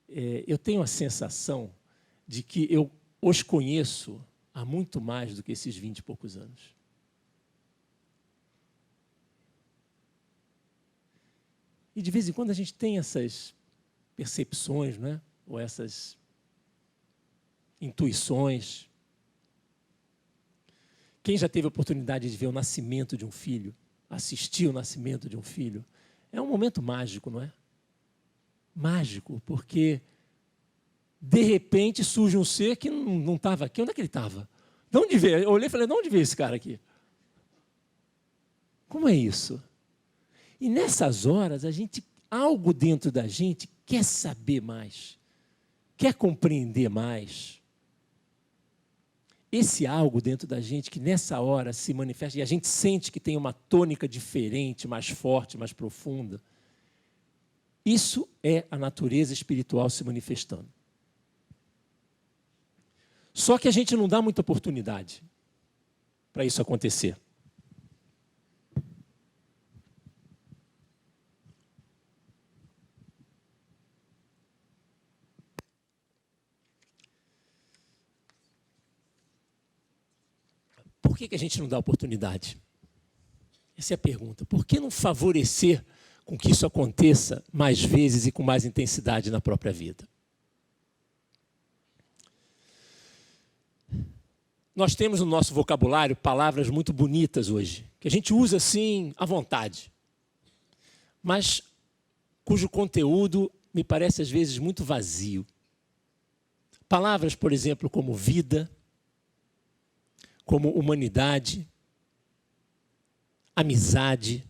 eu tenho a sensação de que eu os conheço há muito mais do que esses 20 e poucos anos. E de vez em quando a gente tem essas percepções, não é? Ou essas intuições. Quem já teve a oportunidade de ver o nascimento de um filho, assistir o nascimento de um filho, é um momento mágico, não é? Mágico, porque de repente surge um ser que não estava aqui. Onde é que ele estava? De onde veio? Eu olhei e falei, de onde veio esse cara aqui? Como é isso? E nessas horas, algo dentro da gente quer saber mais, quer compreender mais. Esse algo dentro da gente que nessa hora se manifesta e a gente sente que tem uma tônica diferente, mais forte, mais profunda. Isso é a natureza espiritual se manifestando. Só que a gente não dá muita oportunidade para isso acontecer. Por que a gente não dá oportunidade? Essa é a pergunta. Por que não favorecer com que isso aconteça mais vezes e com mais intensidade na própria vida? Nós temos no nosso vocabulário palavras muito bonitas hoje, que a gente usa assim à vontade, mas cujo conteúdo me parece às vezes muito vazio. Palavras, por exemplo, como vida, como humanidade, amizade,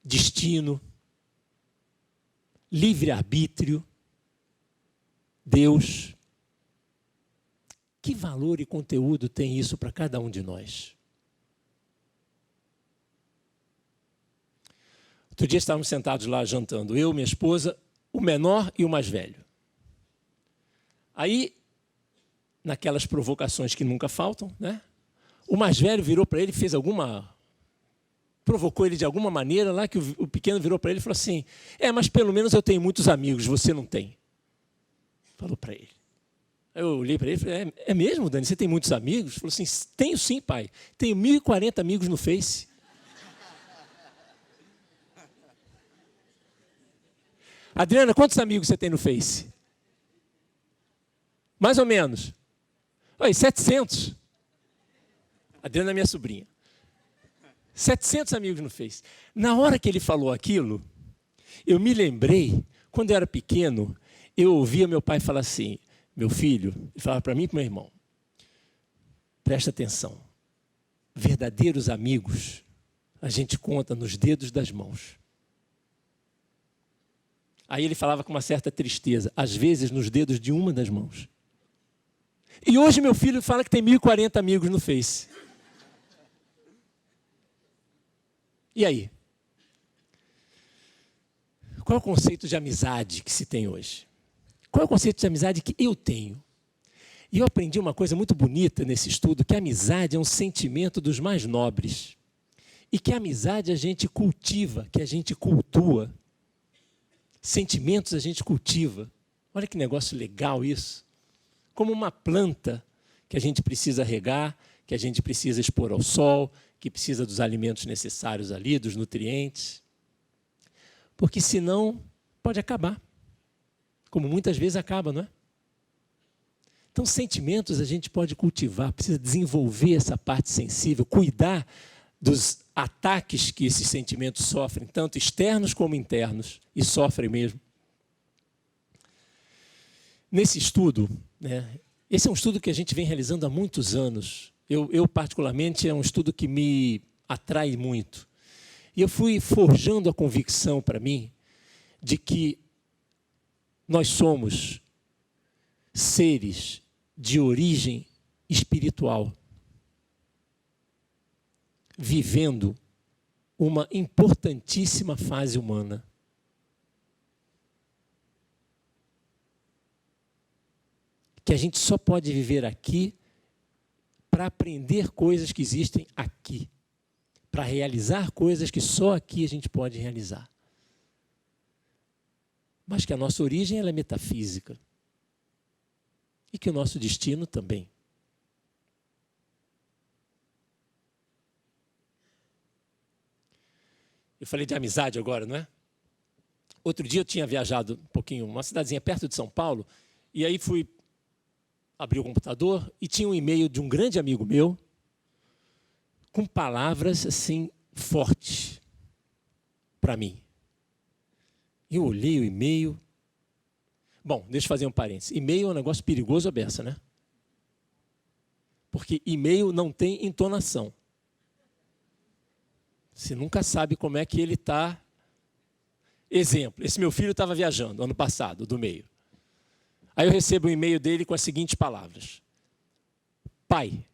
destino, livre-arbítrio, Deus. Que valor e conteúdo tem isso para cada um de nós? Outro dia estávamos sentados lá jantando, eu, minha esposa, o menor e o mais velho. Aí, naquelas provocações que nunca faltam, né? O mais velho virou para ele e fez provocou ele de alguma maneira lá, que o pequeno virou para ele e falou assim, mas pelo menos eu tenho muitos amigos, você não tem. Falou para ele. Eu olhei para ele e falei, é mesmo, Dani? Você tem muitos amigos? Ele falou assim, tenho sim, pai. Tenho 1.040 amigos no Face. Adriana, quantos amigos você tem no Face? Mais ou menos. 700. Adriana é minha sobrinha. 700 amigos no Face. Na hora que ele falou aquilo, eu me lembrei, quando eu era pequeno, eu ouvia meu pai falar assim, meu filho, ele falava para mim e para o meu irmão, presta atenção, verdadeiros amigos a gente conta nos dedos das mãos. Aí ele falava com uma certa tristeza, às vezes nos dedos de uma das mãos. E hoje meu filho fala que tem 1.040 amigos no Face. E aí? Qual é o conceito de amizade que se tem hoje? Qual é o conceito de amizade que eu tenho? E eu aprendi uma coisa muito bonita nesse estudo, que a amizade é um sentimento dos mais nobres. E que a amizade a gente cultiva, que a gente cultua. Sentimentos a gente cultiva. Olha que negócio legal isso. Como uma planta que a gente precisa regar, que a gente precisa expor ao sol, que precisa dos alimentos necessários ali, dos nutrientes. Porque senão pode acabar. Como muitas vezes acaba, não é? Então, sentimentos a gente pode cultivar, precisa desenvolver essa parte sensível, cuidar dos ataques que esses sentimentos sofrem, tanto externos como internos, e sofrem mesmo. Nesse estudo, né, esse é um estudo que a gente vem realizando há muitos anos. Eu particularmente, é um estudo que me atrai muito. E eu fui forjando a convicção para mim de que nós somos seres de origem espiritual, vivendo uma importantíssima fase humana. Que a gente só pode viver aqui para aprender coisas que existem aqui, para realizar coisas que só aqui a gente pode realizar. Mas que a nossa origem ela é metafísica. E que o nosso destino também. Eu falei de amizade agora, não é? Outro dia eu tinha viajado um pouquinho, uma cidadezinha perto de São Paulo, e aí fui abrir o computador e tinha um e-mail de um grande amigo meu com palavras assim fortes para mim. Eu olhei o e-mail. Bom, deixa eu fazer um parênteses. E-mail é um negócio perigoso a beça, né? Porque e-mail não tem entonação. Você nunca sabe como é que ele está. Exemplo, esse meu filho estava viajando ano passado, do meio. Aí eu recebo um e-mail dele com as seguintes palavras. Pai,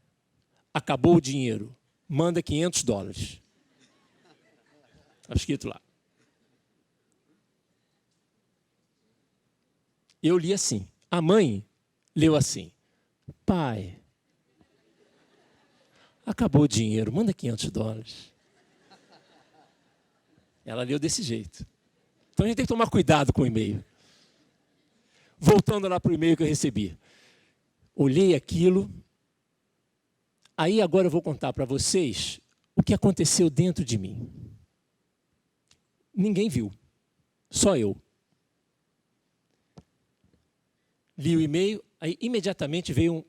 acabou o dinheiro, manda $500. Está escrito lá. Eu li assim. A mãe leu assim. Pai, acabou o dinheiro, manda $500. Ela leu desse jeito. Então a gente tem que tomar cuidado com o e-mail. Voltando lá para o e-mail que eu recebi. Olhei aquilo. Aí agora eu vou contar para vocês o que aconteceu dentro de mim. Ninguém viu. Só eu. Li o e-mail, aí imediatamente veio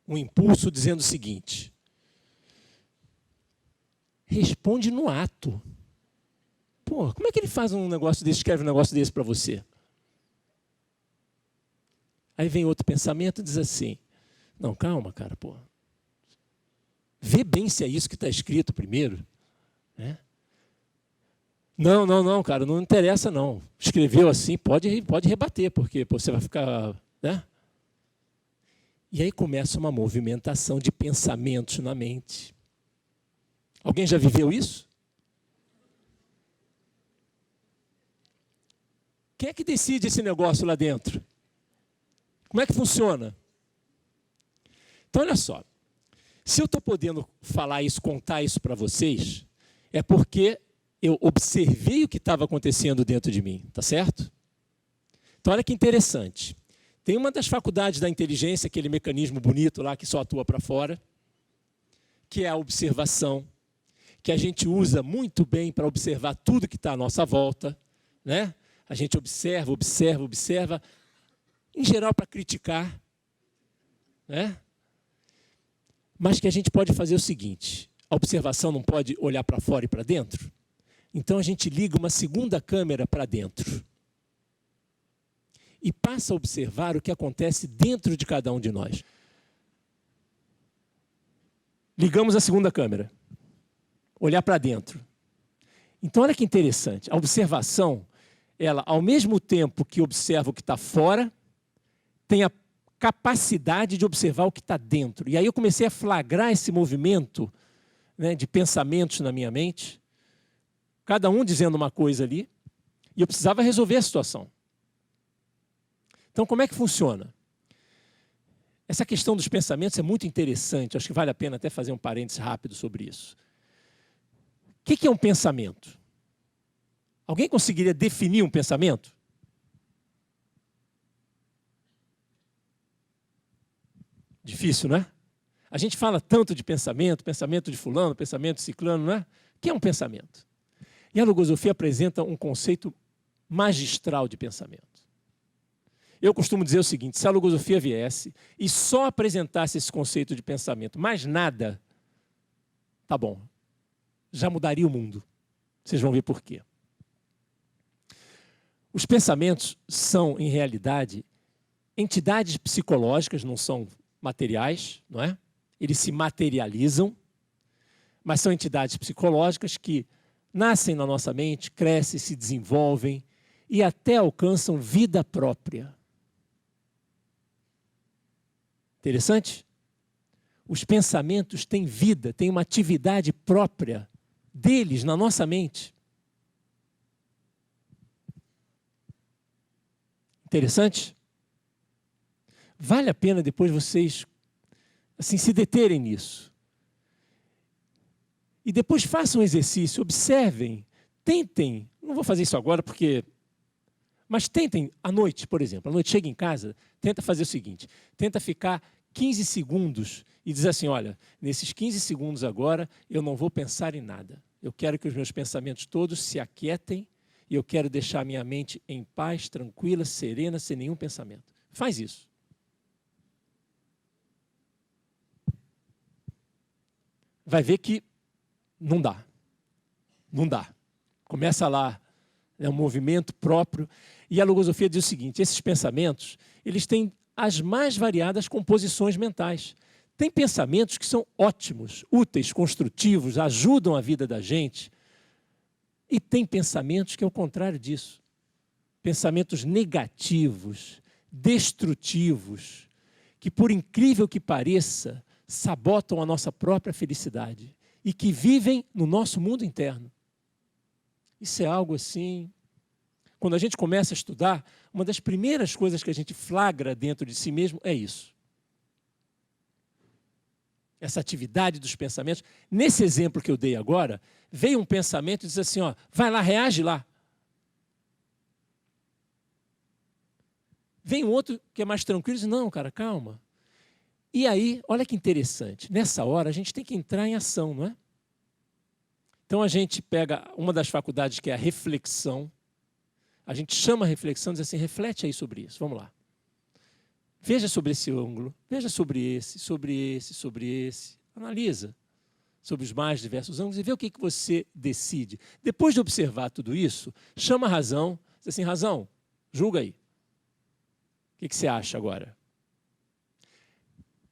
um impulso dizendo o seguinte. Responde no ato. Pô, como é que ele faz um negócio desse, escreve um negócio desse para você? Aí vem outro pensamento e diz assim, não, calma, cara, pô. Vê bem se é isso que está escrito primeiro. Né? Não, cara, não interessa não. Escreveu assim, pode rebater, porque pô, você vai ficar... Né? E aí começa uma movimentação de pensamentos na mente. Alguém já viveu isso? Quem é que decide esse negócio lá dentro? Como é que funciona? Então, olha só. Se eu estou podendo falar isso, contar isso para vocês, é porque eu observei o que estava acontecendo dentro de mim, tá certo? Então, olha que interessante. Tem uma das faculdades da inteligência, aquele mecanismo bonito lá que só atua para fora, que é a observação, que a gente usa muito bem para observar tudo que está à nossa volta, né? A gente observa, em geral para criticar, né? Mas que a gente pode fazer o seguinte, a observação não pode olhar para fora e para dentro? Então a gente liga uma segunda câmera para dentro. E passa a observar o que acontece dentro de cada um de nós. Ligamos a segunda câmera. Olhar para dentro. Então, olha que interessante. A observação, ela, ao mesmo tempo que observa o que está fora, tem a capacidade de observar o que está dentro. E aí eu comecei a flagrar esse movimento, né, de pensamentos na minha mente, cada um dizendo uma coisa ali, e eu precisava resolver a situação. Então, como é que funciona? Essa questão dos pensamentos é muito interessante, acho que vale a pena até fazer um parênteses rápido sobre isso. O que é um pensamento? Alguém conseguiria definir um pensamento? Difícil, não é? A gente fala tanto de pensamento, pensamento de fulano, pensamento de ciclano, não é? O que é um pensamento? E a logosofia apresenta um conceito magistral de pensamento. Eu costumo dizer o seguinte, se a logosofia viesse e só apresentasse esse conceito de pensamento, mais nada, tá bom, já mudaria o mundo. Vocês vão ver por quê. Os pensamentos são, em realidade, entidades psicológicas, não são materiais, não é? Eles se materializam, mas são entidades psicológicas que nascem na nossa mente, crescem, se desenvolvem e até alcançam vida própria. Interessante? Os pensamentos têm vida, têm uma atividade própria deles na nossa mente. Interessante? Vale a pena depois vocês assim, se deterem nisso. E depois façam um exercício, observem, tentem, não vou fazer isso agora mas tentem à noite, por exemplo, à noite chega em casa, tenta fazer o seguinte, tenta ficar 15 segundos e diz assim, olha, nesses 15 segundos agora eu não vou pensar em nada. Eu quero que os meus pensamentos todos se aquietem e eu quero deixar a minha mente em paz, tranquila, serena, sem nenhum pensamento. Faz isso. Vai ver que não dá. Não dá. Começa lá, é um movimento próprio. E a logosofia diz o seguinte, esses pensamentos, eles têm as mais variadas composições mentais. Tem pensamentos que são ótimos, úteis, construtivos, ajudam a vida da gente. E tem pensamentos que é o contrário disso. Pensamentos negativos, destrutivos, que por incrível que pareça, sabotam a nossa própria felicidade e que vivem no nosso mundo interno. Isso é algo assim... Quando a gente começa a estudar, uma das primeiras coisas que a gente flagra dentro de si mesmo é isso. Essa atividade dos pensamentos. Nesse exemplo que eu dei agora, veio um pensamento e diz assim, ó, vai lá, reage lá. Vem um outro que é mais tranquilo e diz, não, cara, calma. E aí, olha que interessante, nessa hora a gente tem que entrar em ação, não é? Então a gente pega uma das faculdades que é a reflexão, a gente chama a reflexão e diz assim, reflete aí sobre isso, vamos lá. Veja sobre esse ângulo, veja sobre esse, analisa sobre os mais diversos ângulos e vê o que você decide. Depois de observar tudo isso, chama a razão, diz assim, razão, julga aí. O que você acha agora?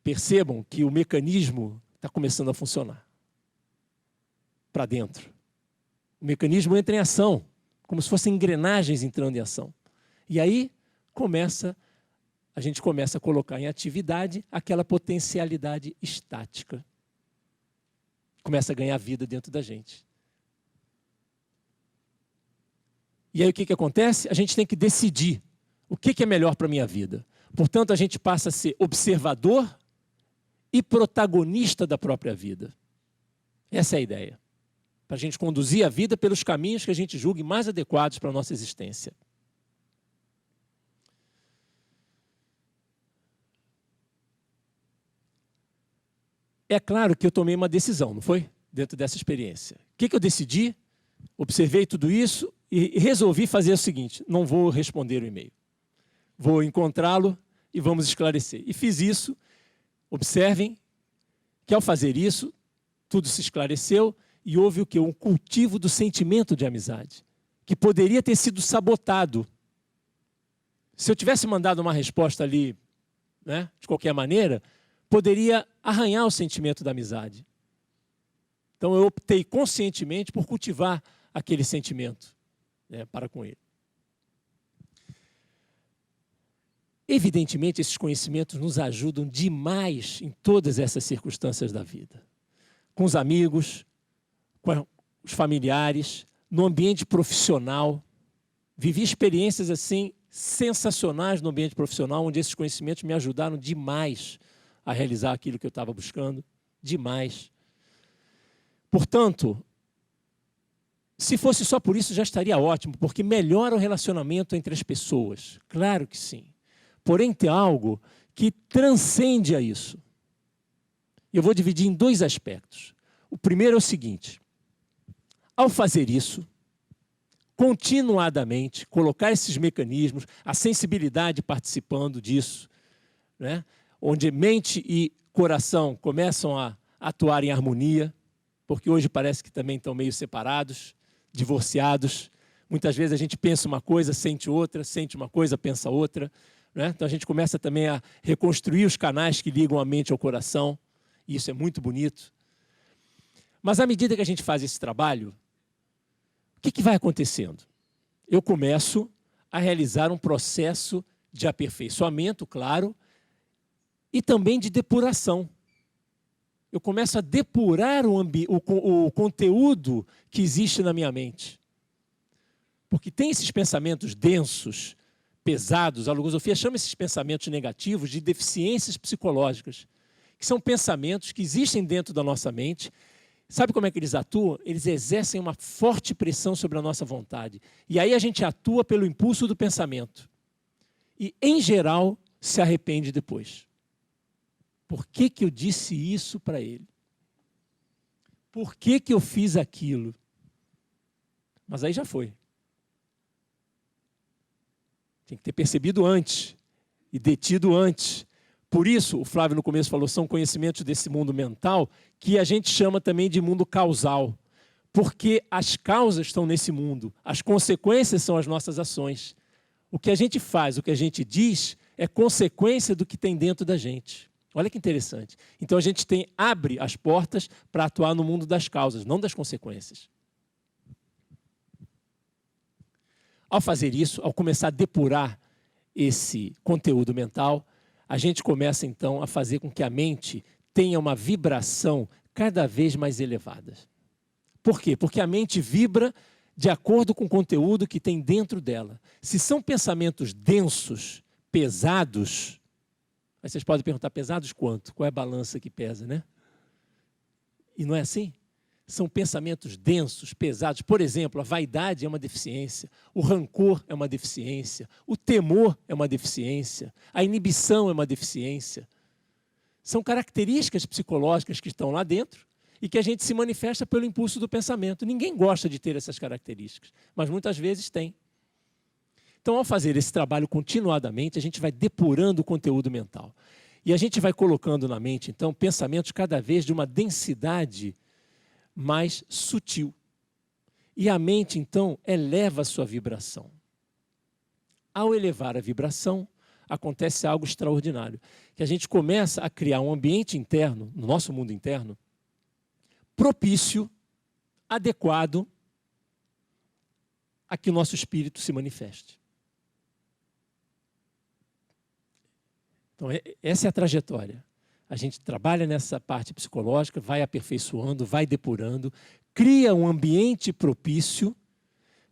Percebam que o mecanismo está começando a funcionar. Para dentro. O mecanismo entra em ação, como se fossem engrenagens entrando em ação. E aí a gente começa a colocar em atividade aquela potencialidade estática. Começa a ganhar vida dentro da gente. E aí o que acontece? A gente tem que decidir o que é melhor para a minha vida. Portanto, a gente passa a ser observador e protagonista da própria vida. Essa é a ideia. Para a gente conduzir a vida pelos caminhos que a gente julgue mais adequados para a nossa existência. É claro que eu tomei uma decisão, não foi? Dentro dessa experiência. O que eu decidi? Observei tudo isso e resolvi fazer o seguinte, não vou responder o e-mail. Vou encontrá-lo e vamos esclarecer. E fiz isso. Observem que ao fazer isso, tudo se esclareceu e houve o quê? Um cultivo do sentimento de amizade, que poderia ter sido sabotado. Se eu tivesse mandado uma resposta ali, né, de qualquer maneira, poderia arranhar o sentimento da amizade. Então eu optei conscientemente por cultivar aquele sentimento, né, para com ele. Evidentemente, esses conhecimentos nos ajudam demais em todas essas circunstâncias da vida. Com os amigos, com os familiares, no ambiente profissional. Vivi experiências assim sensacionais no ambiente profissional, onde esses conhecimentos me ajudaram demais a realizar aquilo que eu estava buscando. Demais. Portanto, se fosse só por isso já estaria ótimo, porque melhora o relacionamento entre as pessoas. Claro que sim. Porém, tem algo que transcende a isso. Eu vou dividir em dois aspectos. O primeiro é o seguinte. Ao fazer isso, continuadamente, colocar esses mecanismos, a sensibilidade participando disso, né? Onde mente e coração começam a atuar em harmonia, porque hoje parece que também estão meio separados, divorciados. Muitas vezes a gente pensa uma coisa, sente outra, sente uma coisa, pensa outra. Né? Então a gente começa também a reconstruir os canais que ligam a mente ao coração, e isso é muito bonito. Mas à medida que a gente faz esse trabalho, o que vai acontecendo? Eu começo a realizar um processo de aperfeiçoamento, claro, e também de depuração. Eu começo a depurar o conteúdo que existe na minha mente. Porque tem esses pensamentos densos, pesados, a logosofia chama esses pensamentos negativos de deficiências psicológicas, que são pensamentos que existem dentro da nossa mente. Sabe como é que eles atuam? Eles exercem uma forte pressão sobre a nossa vontade. E aí a gente atua pelo impulso do pensamento. E, em geral, se arrepende depois. Por que que eu disse isso para ele? Por que que eu fiz aquilo? Mas aí já foi. Tem que ter percebido antes e detido antes. Por isso, o Flávio no começo falou, são conhecimentos desse mundo mental que a gente chama também de mundo causal. Porque as causas estão nesse mundo, as consequências são as nossas ações. O que a gente faz, o que a gente diz, é consequência do que tem dentro da gente. Olha que interessante. Então a gente abre as portas para atuar no mundo das causas, não das consequências. Ao fazer isso, ao começar a depurar esse conteúdo mental, a gente começa então a fazer com que a mente tenha uma vibração cada vez mais elevada. Por quê? Porque a mente vibra de acordo com o conteúdo que tem dentro dela. Se são pensamentos densos, pesados, aí vocês podem perguntar, pesados quanto? Qual é a balança que pesa, né? E não é assim? São pensamentos densos, pesados. Por exemplo, a vaidade é uma deficiência, o rancor é uma deficiência, o temor é uma deficiência, a inibição é uma deficiência. São características psicológicas que estão lá dentro e que a gente se manifesta pelo impulso do pensamento. Ninguém gosta de ter essas características, mas muitas vezes tem. Então, ao fazer esse trabalho continuadamente, a gente vai depurando o conteúdo mental. E a gente vai colocando na mente, então, pensamentos cada vez de uma densidade mais sutil. E a mente, então, eleva a sua vibração. Ao elevar a vibração, acontece algo extraordinário, que a gente começa a criar um ambiente interno, no nosso mundo interno, propício, adequado a que o nosso espírito se manifeste. Então, essa é a trajetória. A gente trabalha nessa parte psicológica, vai aperfeiçoando, vai depurando, cria um ambiente propício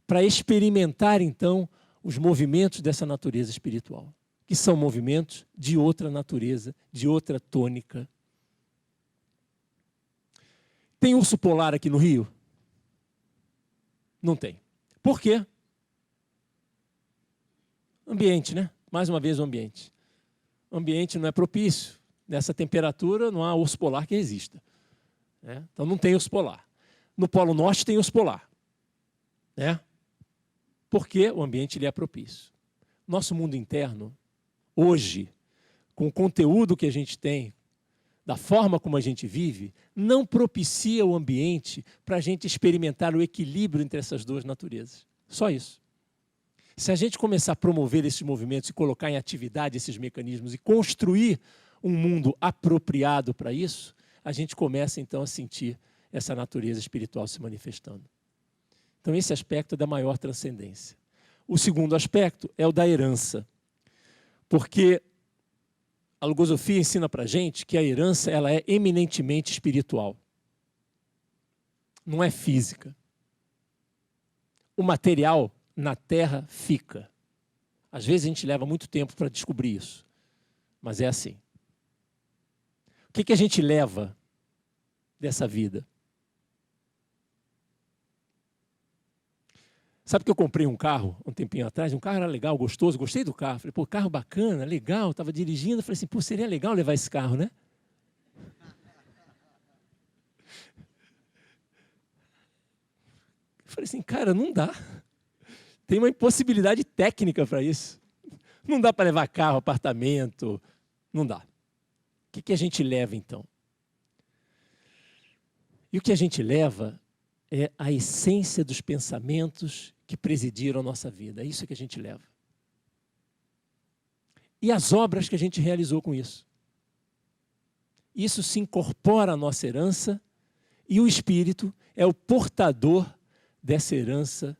para experimentar, então, os movimentos dessa natureza espiritual, que são movimentos de outra natureza, de outra tônica. Tem urso polar aqui no Rio? Não tem. Por quê? Ambiente, né? Mais uma vez o ambiente. O ambiente não é propício. Nessa temperatura não há urso polar que resista. Né? Então não tem urso polar. No Polo Norte tem urso polar. Né? Porque o ambiente ele é propício. Nosso mundo interno, hoje, com o conteúdo que a gente tem, da forma como a gente vive, não propicia o ambiente para a gente experimentar o equilíbrio entre essas duas naturezas. Só isso. Se a gente começar a promover esses movimentos e colocar em atividade esses mecanismos e construir um mundo apropriado para isso, a gente começa então a sentir essa natureza espiritual se manifestando. Então esse aspecto é da maior transcendência. O segundo aspecto é o da herança, porque a logosofia ensina para a gente que a herança ela é eminentemente espiritual, não é física. O material na Terra fica. Às vezes a gente leva muito tempo para descobrir isso, mas é assim. O que a gente leva dessa vida? Sabe que eu comprei um carro um tempinho atrás, um carro era legal, gostoso, gostei do carro. Falei, pô, carro bacana, legal, estava dirigindo. Falei assim, pô, seria legal levar esse carro, né? Falei assim, cara, não dá. Tem uma impossibilidade técnica para isso. Não dá para levar carro, apartamento, não dá. O que a gente leva, então? E o que a gente leva é a essência dos pensamentos que presidiram a nossa vida. É isso que a gente leva. E as obras que a gente realizou com isso. Isso se incorpora à nossa herança e o espírito é o portador dessa herança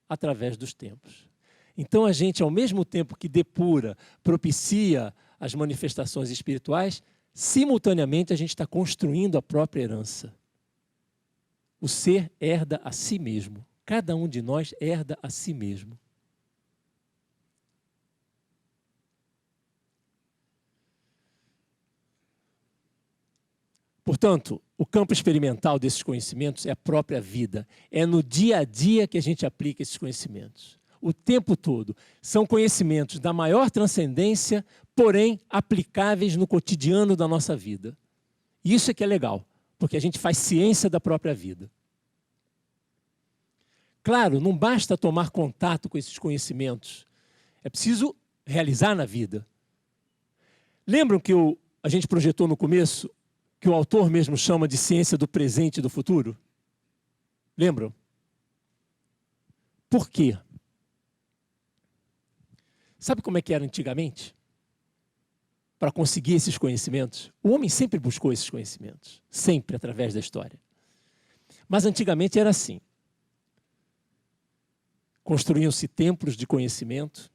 através dos tempos. Então a gente, ao mesmo tempo que depura, propicia as manifestações espirituais, simultaneamente a gente está construindo a própria herança. O ser herda a si mesmo. Cada um de nós herda a si mesmo. Portanto, o campo experimental desses conhecimentos é a própria vida. É no dia a dia que a gente aplica esses conhecimentos. O tempo todo. São conhecimentos da maior transcendência, porém aplicáveis no cotidiano da nossa vida. Isso é que é legal, porque a gente faz ciência da própria vida. Claro, não basta tomar contato com esses conhecimentos. É preciso realizar na vida. Lembram que a gente projetou no começo que o autor mesmo chama de ciência do presente e do futuro? Lembram? Por quê? Sabe como é que era antigamente? Para conseguir esses conhecimentos, o homem sempre buscou esses conhecimentos, sempre através da história. Mas antigamente era assim. Construíam-se templos de conhecimento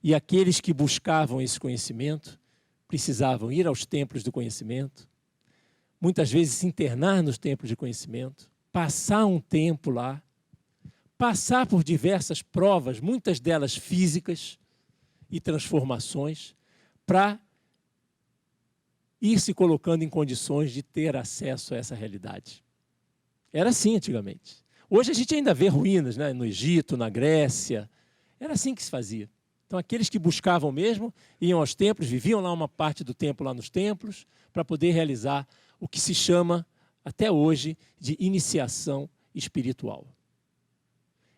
e aqueles que buscavam esse conhecimento precisavam ir aos templos do conhecimento, muitas vezes se internar nos templos de conhecimento, passar um tempo lá, passar por diversas provas, muitas delas físicas e transformações, para ir se colocando em condições de ter acesso a essa realidade. Era assim antigamente. Hoje a gente ainda vê ruínas, né? No Egito, na Grécia. Era assim que se fazia. Então, aqueles que buscavam mesmo, iam aos templos, viviam lá uma parte do tempo lá nos templos, para poder realizar o que se chama, até hoje, de iniciação espiritual.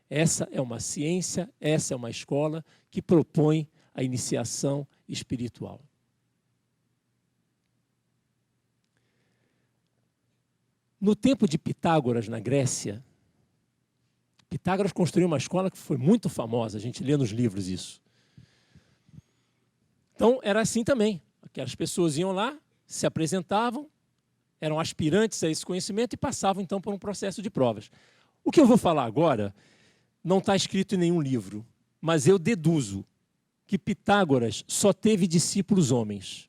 Essa é uma ciência, essa é uma escola que propõe a iniciação espiritual. No tempo de Pitágoras, na Grécia, Pitágoras construiu uma escola que foi muito famosa, a gente lê nos livros isso. Então, era assim também. Aquelas pessoas iam lá, se apresentavam, eram aspirantes a esse conhecimento e passavam, então, por um processo de provas. O que eu vou falar agora não está escrito em nenhum livro, mas eu deduzo que Pitágoras só teve discípulos homens.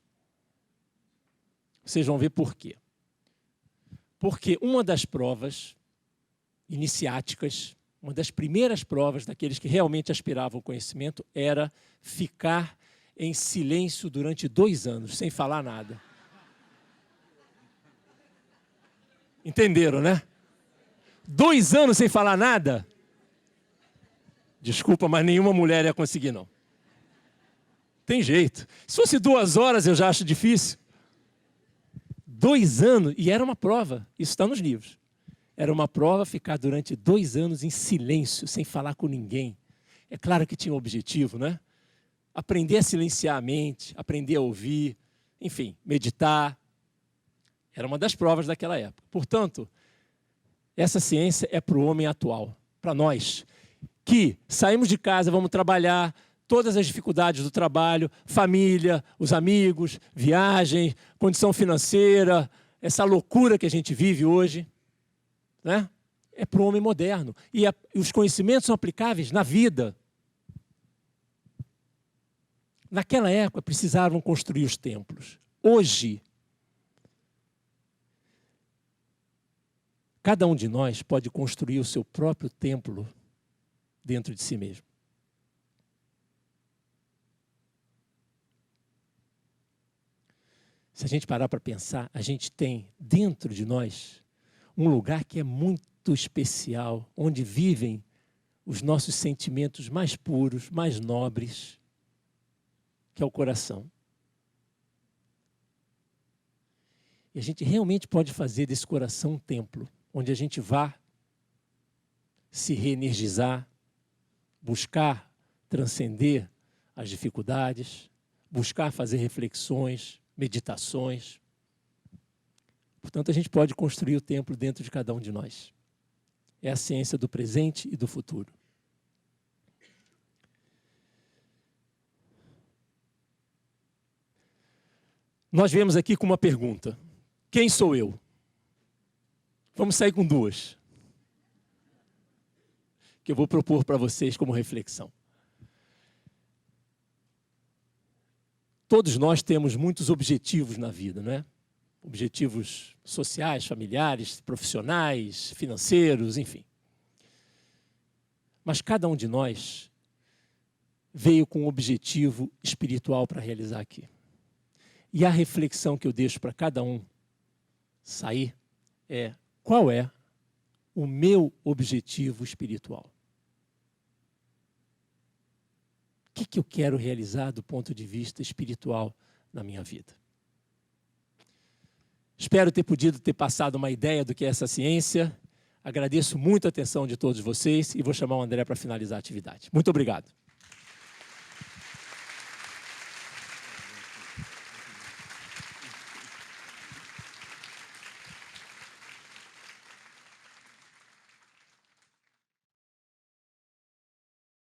Vocês vão ver por quê. Porque uma das provas iniciáticas, uma das primeiras provas daqueles que realmente aspiravam ao conhecimento era ficar em silêncio durante 2 anos, sem falar nada. Entenderam, né? 2 anos sem falar nada? Desculpa, mas nenhuma mulher ia conseguir, não. Tem jeito. Se fosse 2 horas, eu já acho difícil. 2 anos, e era uma prova, isso está nos livros. Era uma prova ficar durante 2 anos em silêncio, sem falar com ninguém. É claro que tinha um objetivo, né? Aprender a silenciar a mente, aprender a ouvir, enfim, meditar. Era uma das provas daquela época. Portanto, essa ciência é para o homem atual, para nós, que saímos de casa, vamos trabalhar, todas as dificuldades do trabalho, família, os amigos, viagem, condição financeira, essa loucura que a gente vive hoje, né? É para o homem moderno. E os conhecimentos são aplicáveis na vida. Naquela época, precisavam construir os templos. Hoje, cada um de nós pode construir o seu próprio templo dentro de si mesmo. Se a gente parar para pensar, a gente tem dentro de nós um lugar que é muito especial, onde vivem os nossos sentimentos mais puros, mais nobres, que é o coração. E a gente realmente pode fazer desse coração um templo, onde a gente vá se reenergizar, buscar transcender as dificuldades, buscar fazer reflexões, meditações. Portanto, a gente pode construir o templo dentro de cada um de nós. É a ciência do presente e do futuro. Nós viemos aqui com uma pergunta. Quem sou eu? Vamos sair com 2. Que eu vou propor para vocês como reflexão. Todos nós temos muitos objetivos na vida, não é? Objetivos sociais, familiares, profissionais, financeiros, enfim. Mas cada um de nós veio com um objetivo espiritual para realizar aqui. E a reflexão que eu deixo para cada um sair é: qual é o meu objetivo espiritual? O que eu quero realizar do ponto de vista espiritual na minha vida? Espero ter podido ter passado uma ideia do que é essa ciência. Agradeço muito a atenção de todos vocês e vou chamar o André para finalizar a atividade. Muito obrigado.